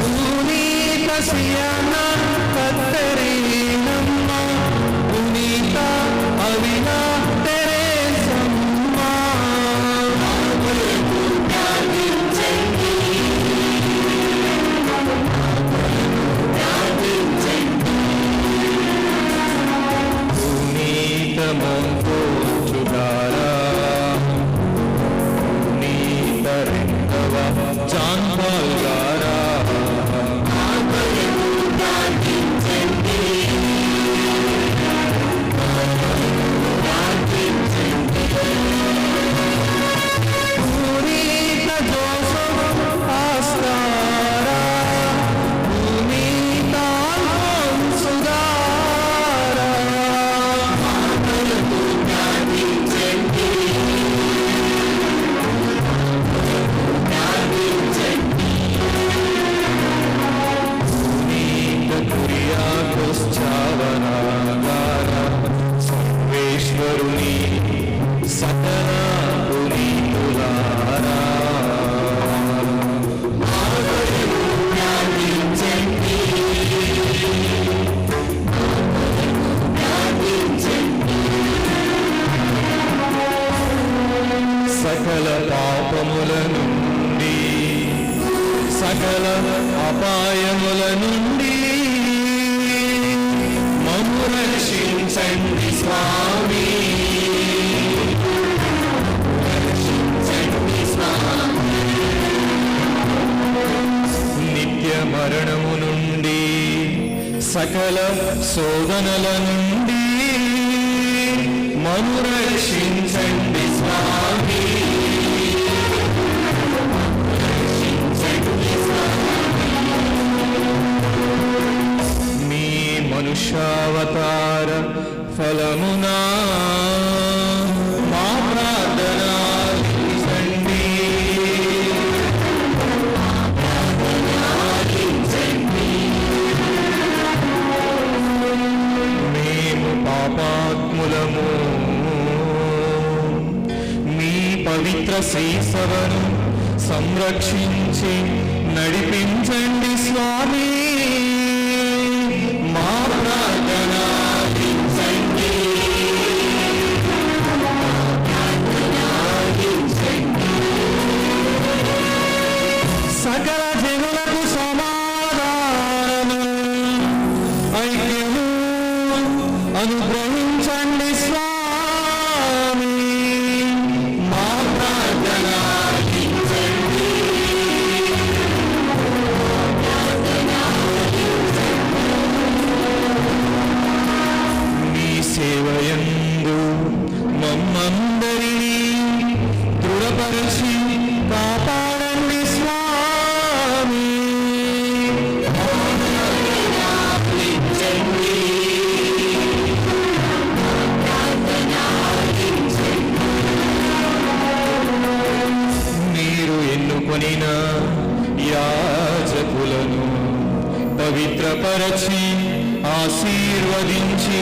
పునీత సియానా కత్తరీనమ్మ పునీత అవినా తెరేసమ్మ పునీత మంకోచుగారా పునీత రెండవ జాన్ పాల్ గారా పునీత జోసెఫ్ ఆస్కారా పునీత అల్ఫోన్సు గారా పునీత కురియాకోస్ చావనా గారా సర్వేశ్వరుని సకల పునీతులారా సకల పాపముల నుండి సకల అపాయముల నుండి మమ్ము రక్షించండి స్వామి నిత్య మరణము నుండి సకల శోధనల నుండి మమ్ము రక్షించండి స్వామి మీ మనుష్యావతార ఫలమునా మా ప్రార్థన ఆలకించండి. మేము పాపాత్ములము మీ పవిత్ర శ్రీసభను సంరక్షించి నడిపించండి స్వామి. మా ప్రార్థన ఆలకించండి. సకల జనులకు సమాధానము ఐక్యము అనుగ్రహించండి స్వామి. మా ప్రార్థన ఆలకించండి. మీ సేవయందు మమ్మందరినీ దృఢపరచి కాపాడండి స్వామి. మీరు ఎన్నుకొనిన యాజకులను పవిత్రపరచి ఆశీర్వదించి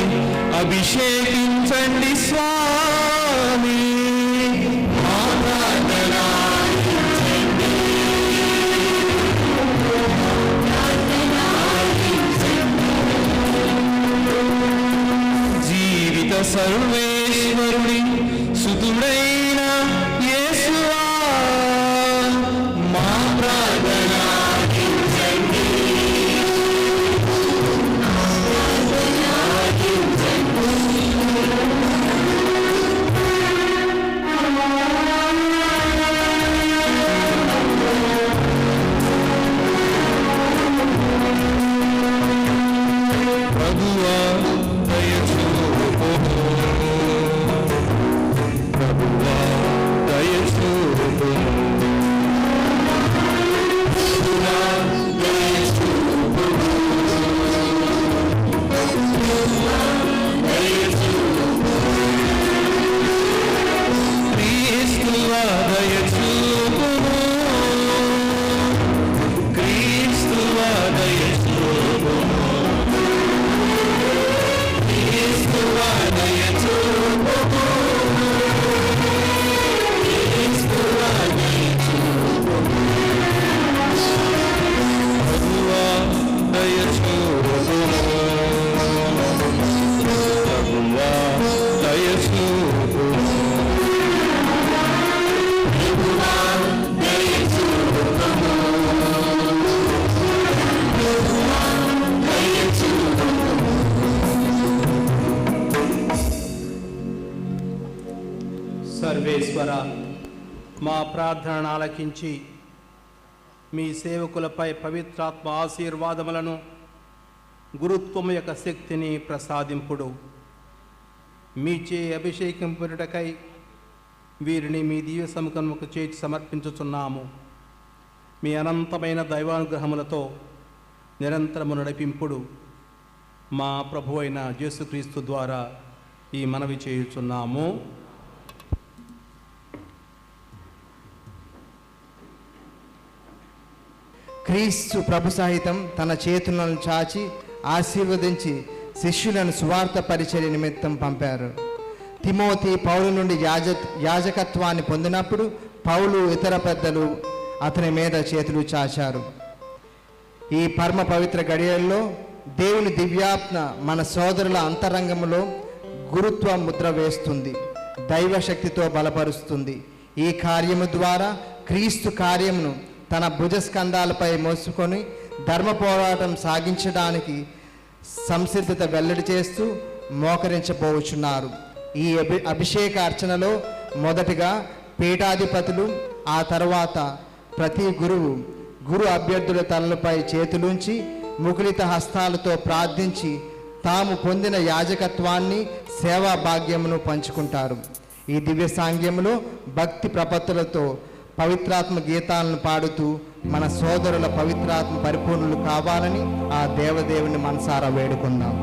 అభిషేకించండి స్వామి. మా ప్రార్థన ఆలకించండి. జీవిత సర్వేశ్వరుని సుతుడైన యేసువా మా ప్రార్థన ఆలకించండి. మా ప్రార్థనను ఆలకించి మీ సేవకులపై పవిత్రాత్మ ఆశీర్వాదములను గురుత్వము యొక్క శక్తిని ప్రసాదింపుడు. మీచే అభిషేకింపుటకై వీరిని మీ దివ్య సముఖముకు చేర్చి సమర్పించుచున్నాము. మీ అనంతమైన దైవానుగ్రహములతో నిరంతరము నడిపింపుడు మా ప్రభు అయిన యేసుక్రీస్తు ద్వారా ఈ మనవి చేయుచున్నాము. క్రీస్తు ప్రభు సహితం తన చేతులను చాచి ఆశీర్వదించి శిష్యులను సువార్త పరిచర్య నిమిత్తం పంపారు. తిమోతి పౌలు నుండి యాజకత్వాన్ని పొందినప్పుడు పౌలు ఇతర పెద్దలు అతని మీద చేతులు చాచారు. ఈ పరమ పవిత్ర గడియల్లో దేవుని దివ్యాత్మ మన సోదరుల అంతరంగంలో గురుత్వ ముద్ర వేస్తుంది, దైవశక్తితో బలపరుస్తుంది. ఈ కార్యము ద్వారా క్రీస్తు కార్యమును తన భుజస్కంధాలపై మోసుకొని ధర్మ పోరాటం సాగించడానికి సంసిద్ధత వెల్లడి చేస్తూ మోకరించబోచున్నారు. ఈ అభిషేక అర్చనలో మొదటిగా పీఠాధిపతులు, ఆ తర్వాత ప్రతి గురు అభ్యర్థుల తలలపై చేతులుంచి ముకులిత హస్తాలతో ప్రార్థించి తాము పొందిన యాజకత్వాన్ని, సేవా భాగ్యమును పంచుకుంటారు. ఈ దివ్య సాంగ్యములో భక్తి ప్రపత్తులతో పవిత్రాత్మ గీతాలను పాడుతూ మన సోదరుల పవిత్రాత్మ పరిపూర్ణులు కావాలని ఆ దేవదేవుని మనసారా వేడుకుందాం.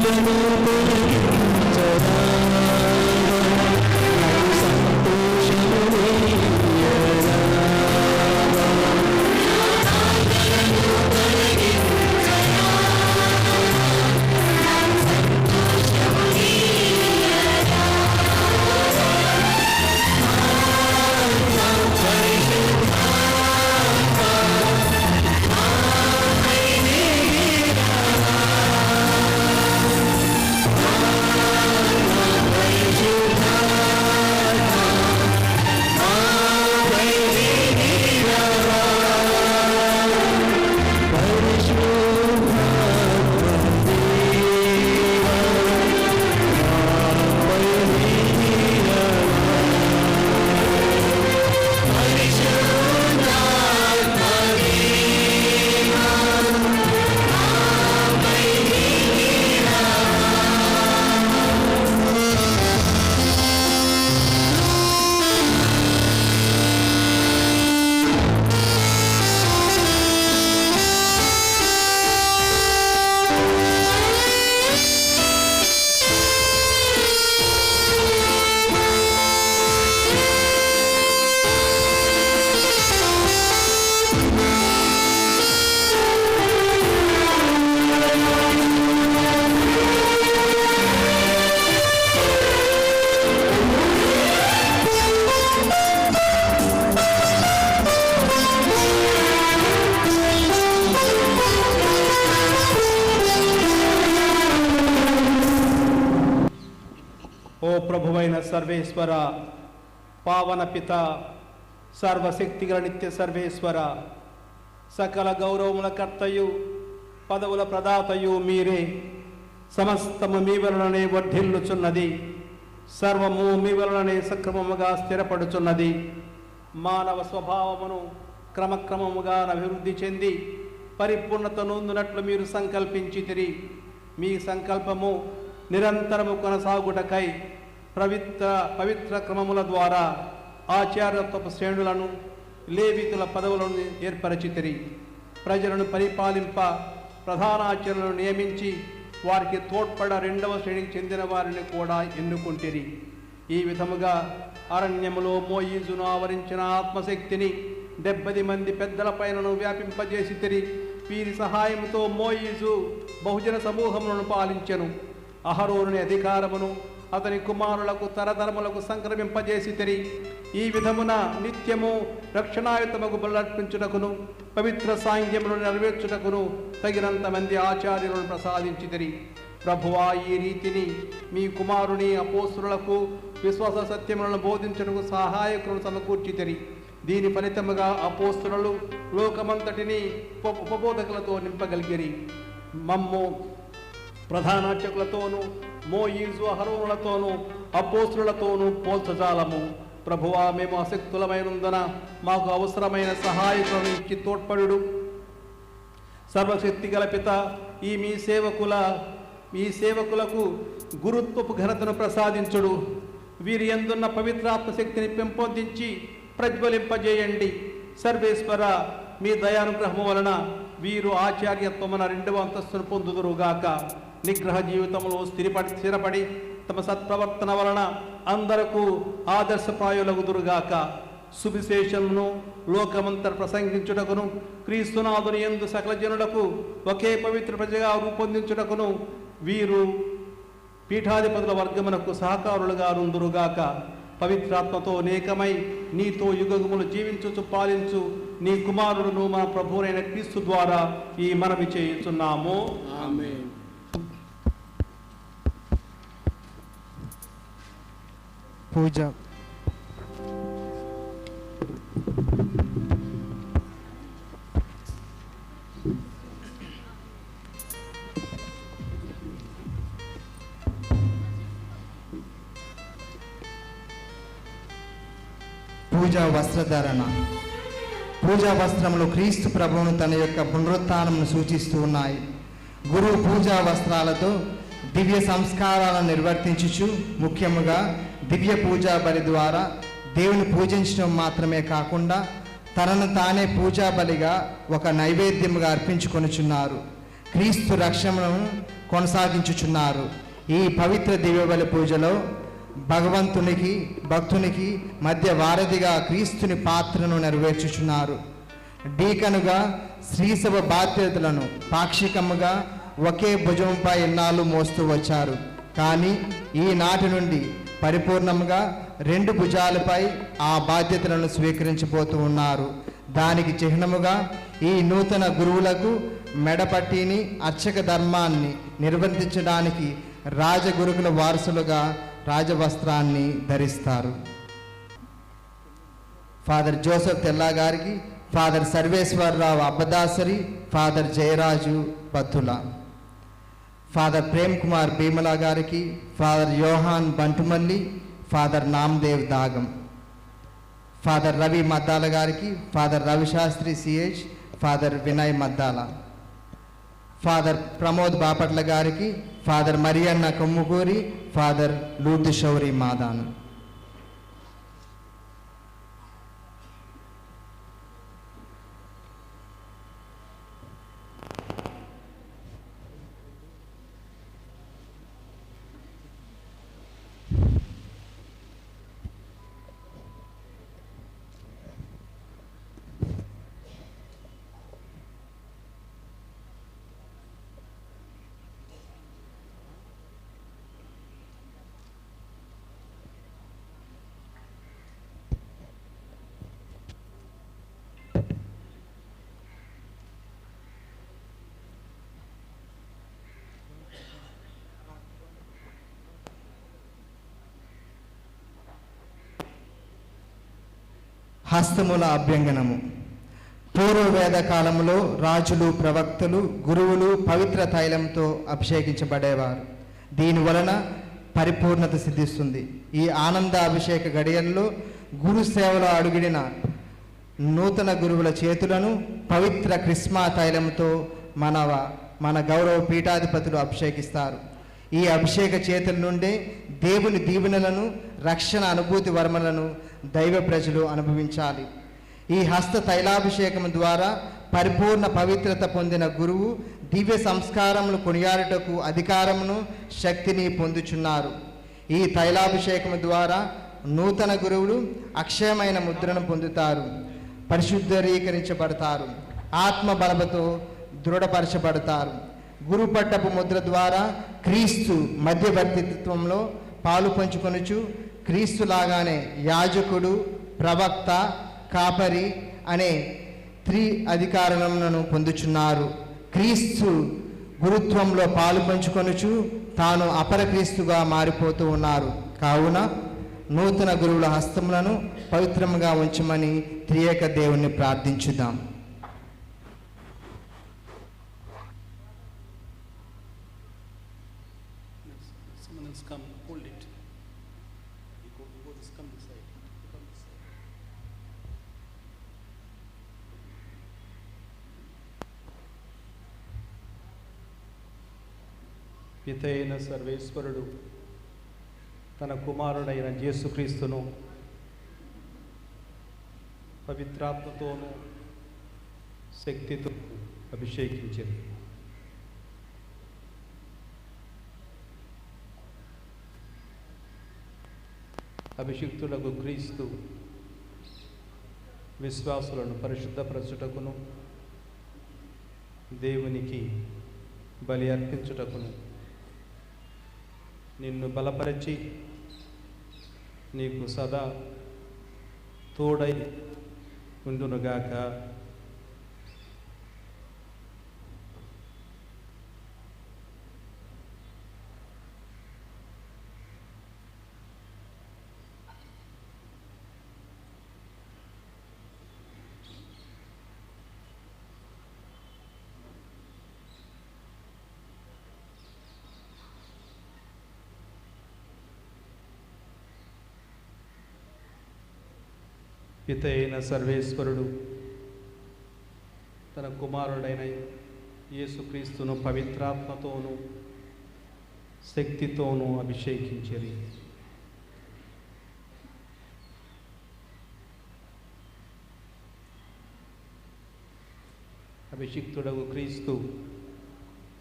చింతను తొలగించరా నాకు సంతోషము నీయరా ఓ ప్రభువైన సర్వేశ్వర, పావన పిత, సర్వశక్తిగల నిత్య సర్వేశ్వర, సకల గౌరవముల కర్తయు పదవుల ప్రదాతయు మీరే. సమస్తము మీ వలననే వర్ధిల్లుచున్నది, సర్వము మీ వలననే సక్రమముగా స్థిరపడుచున్నది. మానవ స్వభావమును క్రమక్రమముగా అభివృద్ధి చెంది పరిపూర్ణత నొందునట్లు మీరు సంకల్పించితిరి. మీ సంకల్పము నిరంతరము కొనసాగుటకై పవిత్ర క్రమముల ద్వారా ఆచార్యత్వపు శ్రేణులను, లేవితుల పదవులను ఏర్పరచితిరి. ప్రజలను పరిపాలింప ప్రధానాచార్యులను నియమించి వారికి తోడ్పడ రెండవ శ్రేణికి చెందిన వారిని కూడా ఎన్నుకుంటిరి. ఈ విధముగా అరణ్యములో మోయిజును ఆవరించిన ఆత్మశక్తిని 70 మంది పెద్దల పైనను వ్యాపింపజేసితిరి. వీరి సహాయంతో మోయిజు బహుజన సమూహములను పాలించెను. అహరోనుని అధికారమును అతని కుమారులకు తరతరములకు సంక్రమింపజేసితిరి. ఈ విధమున నిత్యము రక్షణాయుతముకు బలర్పించుటకును పవిత్ర సాంగ్యమును నెరవేర్చుటకును తగినంత మంది ఆచార్యులను ప్రసాదించితిరి. ప్రభువా, ఈ రీతిని మీ కుమారుని అపోస్తులకు విశ్వాస సత్యములను బోధించుటకు సహాయకులను సమకూర్చితిరి. దీని ఫలితముగా అపోస్తులు లోకమంతటిని ఉపబోధకులతో నింపగలిగిరి. మమ్ము ప్రధానార్చకులతోనూ మోయిజు అహరోనులతోనూ అపోస్తులతోనూ పోల్చజాలము. ప్రభువా, మేము అశక్తులమైనందున మాకు అవసరమైన సహాయకులను ఇచ్చి తోడ్పడు. సర్వశక్తి గల పిత, ఈ సేవకులకు గురుత్వపు ఘనతను ప్రసాదించుడు. వీరి యందున్న పవిత్రాత్మ శక్తిని పెంపొందించి ప్రజ్వలింపజేయండి. సర్వేశ్వర, మీ దయానుగ్రహము వలన వీరు ఆచార్యత్వమున 2వ అంతస్తును పొందుదురుగాక. నిగ్రహ జీవితంలో స్థిరపడి తమ సత్ప్రవర్తన వలన అందరకు ఆదర్శప్రాయులగుదురుగాక. సువిశేషమును లోకమంతర ప్రసంగించుటకును క్రీస్తునాథుని యందు సకల జనులకు ఒకే పవిత్ర ప్రజగా రూపొందించుటకును వీరు పీఠాధిపతుల వర్గమునకు సహకారులుగా నుందురుగాక. పవిత్రాత్మతో నేకమై నీతో యుగములు జీవించుచు పాలించు నీ కుమారుడును మా ప్రభువైన క్రీస్తు ద్వారా ఈ మనవి చేయుచున్నాము. ఆమేన్. పూజ. పూజా వస్త్రధారణ. పూజా వస్త్రములు క్రీస్తు ప్రభువును తన యొక్క పునరుత్థానమును సూచిస్తూ ఉన్నాయి. గురువు పూజా వస్త్రాలతో దివ్య సంస్కారాలను నిర్వర్తించుచు ముఖ్యముగా దివ్య పూజా బలి ద్వారా దేవుని పూజించడం మాత్రమే కాకుండా తనను తానే పూజా బలిగా ఒక నైవేద్యముగా అర్పించుకొనుచున్నారు. క్రీస్తు రక్షణను కొనసాగించుచున్నారు. ఈ పవిత్ర దివ్యబలి పూజలో భగవంతునికి భక్తునికి మధ్య వారధిగా క్రీస్తుని పాత్రను నెరవేర్చుచున్నారు. డీకనుగా శ్రీసభ బాధ్యతలను పాక్షికముగా ఒకే భుజంపై ఇన్నాళ్ళు మోస్తూ వచ్చారు. కానీ ఈనాటి నుండి పరిపూర్ణంగా 2 భుజాలపై ఆ బాధ్యతలను స్వీకరించబోతూ ఉన్నారు. దానికి చిహ్నముగా ఈ నూతన గురువులకు మెడపట్టిని అర్చక ధర్మాన్ని నిర్వర్తించడానికి రాజగురుకుల వారసులుగా రాజవస్త్రాన్ని ధరిస్తారు. ఫాదర్ జోసెఫ్ తెల్లా గారికి, father Sarveswara Rao అబ్బదాసరి, father Jayaraju పత్తుల, father Prem Kumar Bheemla గారికి, ఫాదర్ యోహాన్ బంటుమల్లి, ఫాదర్ నామ్దేవ్ దాగం, ఫాదర్ రవి మద్దాల గారికి, father Ravi Shastri CH, father Vinay Maddala, father Pramod Bapatla గారికి, ఫాదర్ మరియన్న కొమ్ముగూరి, ఫాదర్ లూర్దు శౌరి మాదాన్. హస్తముల అభ్యంగనము. పూర్వవేద కాలంలో రాజులు, ప్రవక్తలు, గురువులు పవిత్ర తైలంతో అభిషేకించబడేవారు. దీని వలన పరిపూర్ణత సిద్ధిస్తుంది. ఈ ఆనంద అభిషేక గడియల్లో గురు సేవలో అడుగిడిన నూతన గురువుల చేతులను పవిత్ర క్రిస్మా తైలంతో మన గౌరవ పీఠాధిపతులు అభిషేకిస్తారు. ఈ అభిషేక చేతుల నుండే దేవుని దీవెనలను, రక్షణ అనుభూతి వర్మలను దైవ ప్రజలు అనుభవించాలి. ఈ హస్త తైలాభిషేకం ద్వారా పరిపూర్ణ పవిత్రత పొందిన గురువు దివ్య సంస్కారములు కొనియాడుటకు అధికారమును, శక్తిని పొందుచున్నారు. ఈ తైలాభిషేకం ద్వారా నూతన గురువులు అక్షయమైన ముద్రను పొందుతారు, పరిశుద్ధీకరించబడతారు, ఆత్మ బలముతో దృఢపరచబడతారు. గురుపట్టపు ముద్ర ద్వారా క్రీస్తు మధ్యవర్తిత్వంలో పాలు పంచుకొనుచు క్రీస్తులాగానే యాజకుడు, ప్రవక్త, కాపరి అనే అధికారాలను పొందుచున్నారు. క్రీస్తు గురుత్వంలో పాలు పంచుకొనుచు తాను అపర క్రీస్తుగా మారిపోతూ ఉన్నారు. కావున నూతన గురువుల హస్తములను పవిత్రముగా ఉంచమని త్రియేక దేవుణ్ణి ప్రార్థించుదాం. పితైన సర్వేశ్వరుడు తన కుమారుడైన యేసుక్రీస్తును పవిత్రాత్మతోనూ శక్తితో అభిషేకించింది. అభిషిక్తులకు క్రీస్తు విశ్వాసులను పరిశుద్ధపరచుటకును దేవునికి బలి అర్పించుటకును నిన్ను బలపరిచి నీకు సదా తోడై ఉండునుగాక. పితైన సర్వేశ్వరుడు తన కుమారుడైన యేసుక్రీస్తును పవిత్రాత్మతోనూ శక్తితోనూ అభిషేకించిరి. అభిషిక్తుడగు క్రీస్తు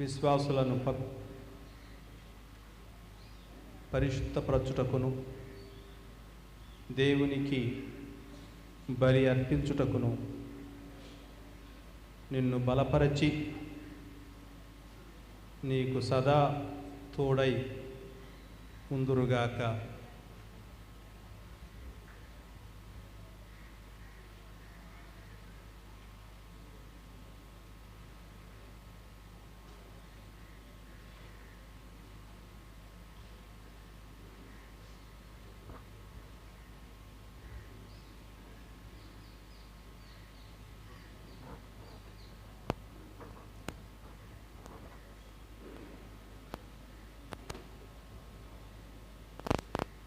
విశ్వాసులను పరిశుద్ధపరచుటకును దేవునికి బలి అర్పించుటకును నిన్ను బలపరచి నీకు సదా తోడై ఉందురుగాక.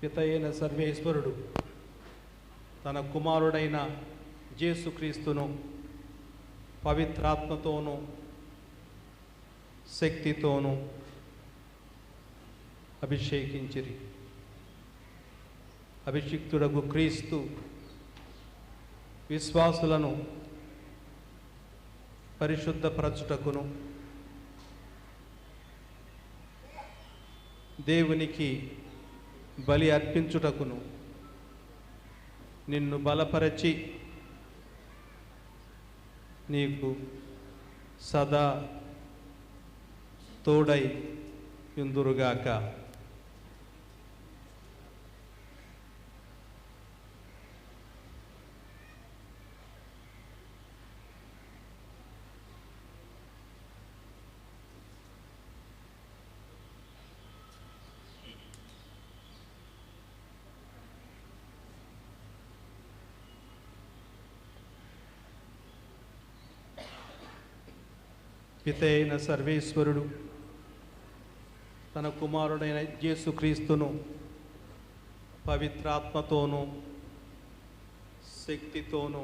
పితయైన సర్వేశ్వరుడు తన కుమారుడైన యేసుక్రీస్తును పవిత్రాత్మతోనూ శక్తితోనూ అభిషేకించిరి. అభిషిక్తుడగు క్రీస్తు విశ్వాసులను పరిశుద్ధపరచుటకును దేవునికి బలి అర్పించుటకును నిన్ను బలపరచి నీకు సదా తోడై యుందురుగాక. పితయైన సర్వేశ్వరుడు తన కుమారుడైన యేసుక్రీస్తును పవిత్రాత్మతోనూ శక్తితోనూ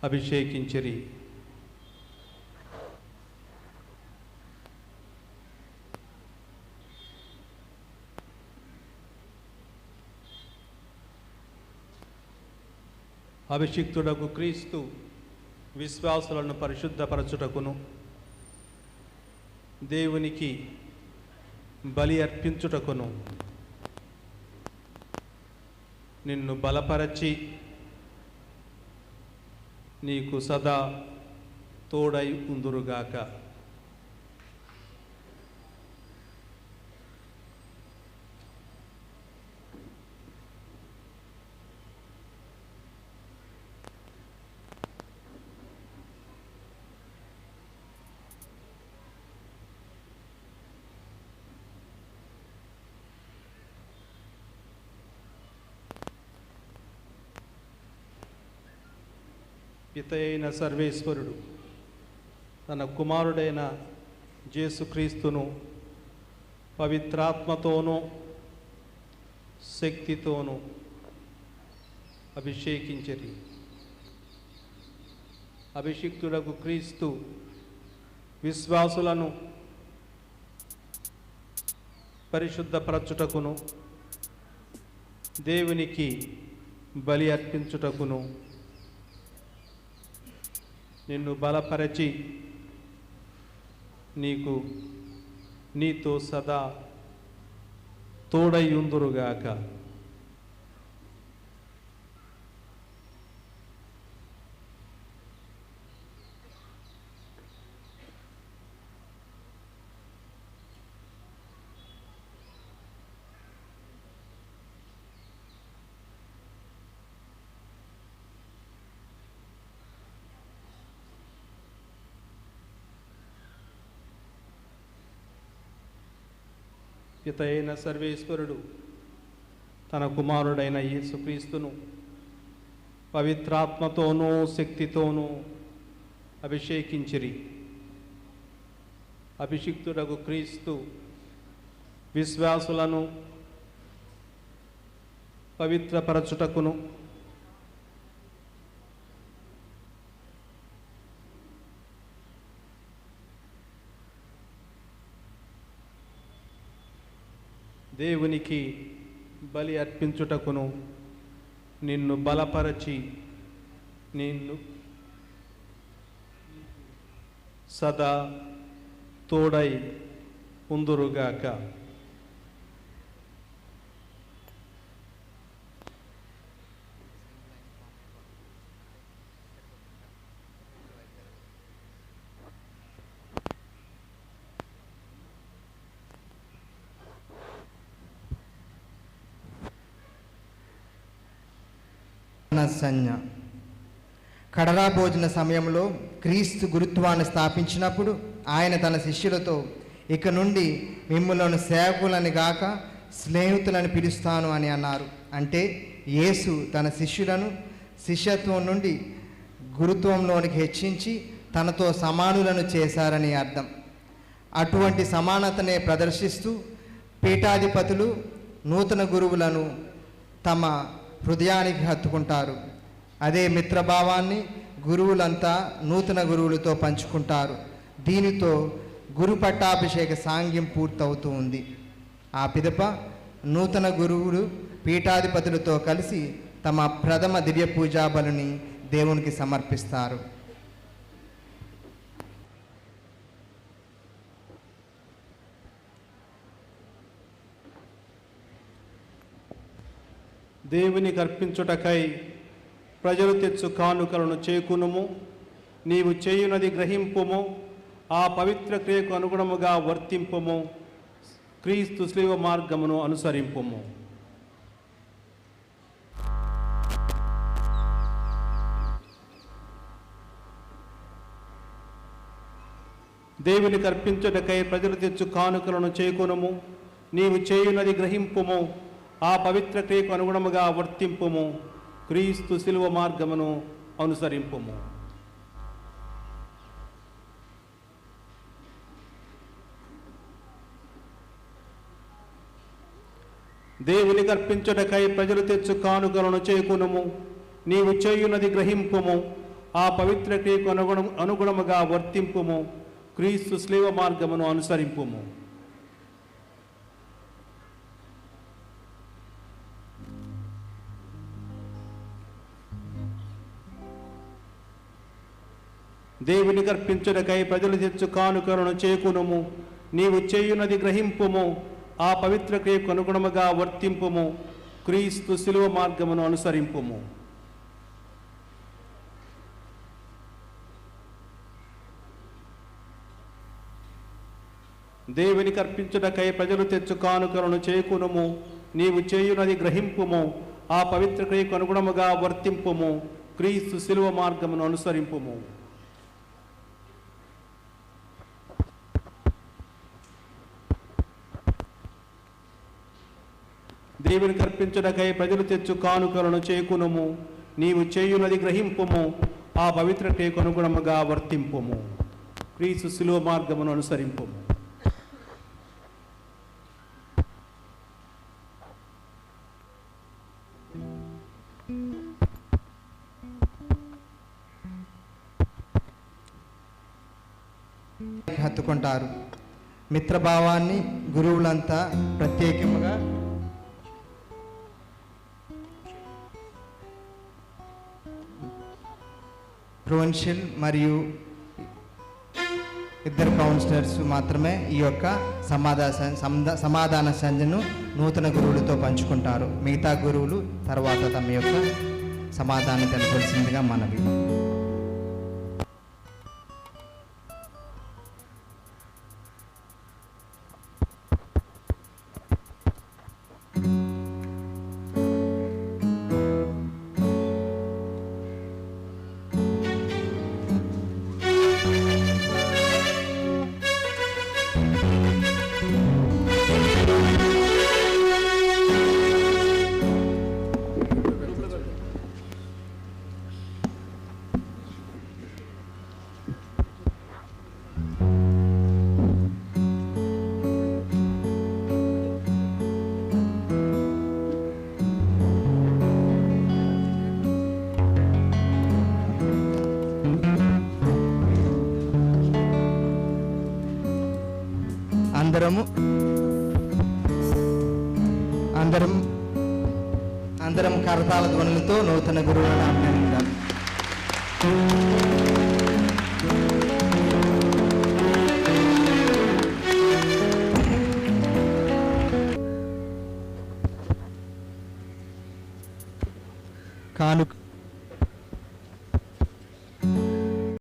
అభిషేకించిరి. అభిషిక్తుడకు క్రీస్తు విశ్వాసులను పరిశుద్ధపరచుటకును దేవునికి బలి అర్పించుటకును నిన్ను బలపరచి నీకు సదా తోడై ఉందురుగాక. పితయైన సర్వేశ్వరుడు తన కుమారుడైన యేసుక్రీస్తును పవిత్రాత్మతోనూ శక్తితోనూ అభిషేకించిరి. అభిషిక్తుడకు క్రీస్తు విశ్వాసులను పరిశుద్ధపరచుటకును దేవునికి బలి అర్పించుటకును నిన్ను బలపరచి నీతో సదా తోడయుందురుగాక. పితయైన సర్వేశ్వరుడు తన కుమారుడైన యేసుక్రీస్తును పవిత్రాత్మతోనూ శక్తితోనూ అభిషేకించిరి. అభిషిక్తుడగు క్రీస్తు విశ్వాసులను పవిత్రపరచుటకును దేవునికి బలి అర్పించుటకును నిన్ను బలపరచి నిన్ను సదా తోడై ఉందురుగాక. సంజ్ఞ. కడరా భోజన సమయంలో క్రీస్తు గురుత్వాన్ని స్థాపించినప్పుడు ఆయన తన శిష్యులతో, ఇక నుండి మిమ్ములను సేవకులని గాక స్నేహితులని పిలుస్తాను అని అన్నారు. అంటే యేసు తన శిష్యులను శిష్యత్వం నుండి గురుత్వంలోనికి హెచ్చించి తనతో సమానులను చేశారని అర్థం. అటువంటి సమానతనే ప్రదర్శిస్తూ పీఠాధిపతులు నూతన గురువులను తమ హృదయానికి హత్తుకుంటారు. అదే మిత్రభావాన్ని గురువులంతా నూతన గురువులతో పంచుకుంటారు. దీనితో గురు పట్టాభిషేక సాంగ్యం పూర్తవుతూ ఉంది. ఆ పిదప నూతన గురువులు పీఠాధిపతులతో కలిసి తమ ప్రథమ దివ్య పూజా బలిని దేవునికి సమర్పిస్తారు. దేవునికి అర్పించుటకై ప్రజలు తెచ్చు కానుకలను చేకునుము. నీవు చేయునది గ్రహింపుము. ఆ పవిత్ర క్రియకు అనుగుణముగా వర్తింపుము. క్రీస్తు శిలువ మార్గమును అనుసరింపుము. దేవునికి అర్పించుటకై ప్రజలు తెచ్చు కానుకలను చేకునుము. నీవు చేయునది గ్రహింపుము. ఆ పవిత్ర క్రియకు అనుగుణముగా వర్తింపుము. క్రీస్తు శిలువ మార్గమును అనుసరింపుము. దేవునికి అర్పించుటకై ప్రజలు తెచ్చు కానుకలను చేకునుము. నీవు చేయునది గ్రహింపుము. ఆ పవిత్ర క్రియకు అనుగుణముగా వర్తింపుము. క్రీస్తు శిలువ మార్గమును అనుసరింపుము. దేవునికి అర్పించుటకై ప్రజలు తెచ్చు కానుకలను చేకునుము. నీవు చేయునది గ్రహింపుము. ఆ పవిత్ర క్రియకు అనుగుణముగా వర్తింపుము. క్రీస్తు శిలువ మార్గమును అనుసరింపుము. దేవునికి అర్పించుటకై ప్రజలు తెచ్చు కానుకలను చేకునుము. నీవు చేయునది గ్రహింపుము. ఆ పవిత్ర క్రియకు అనుగుణముగా వర్తింపుము. క్రీస్తు శిలువ మార్గమును అనుసరింపుము. దేవునికి అర్పించుటకై ప్రజలు తెచ్చు కానుకలను చేకునుము. నీవు చేయునది గ్రహింపుము. ఆ పవిత్ర క్రియకు అనుగుణముగా వర్తింపుము. క్రీస్తు శిలువ మార్గమును అనుసరింపుము. హత్తుకుంటారు. మిత్రభావాన్ని గురువులంతా ప్రత్యేకముగా ప్రొవిన్షియల్ మరియు ఇద్దరు కౌన్సిలర్స్ మాత్రమే ఈ యొక్క సమాధాన సంధ్యను నూతన గురువులతో పంచుకుంటారు. మిగతా గురువులు తర్వాత తమ యొక్క సమాధానం తెలపాల్సిందిగా మనవి. అందరం కరతాళ ధ్వనులతో నూతన గురువులను అభినందిద్దాం. కానుక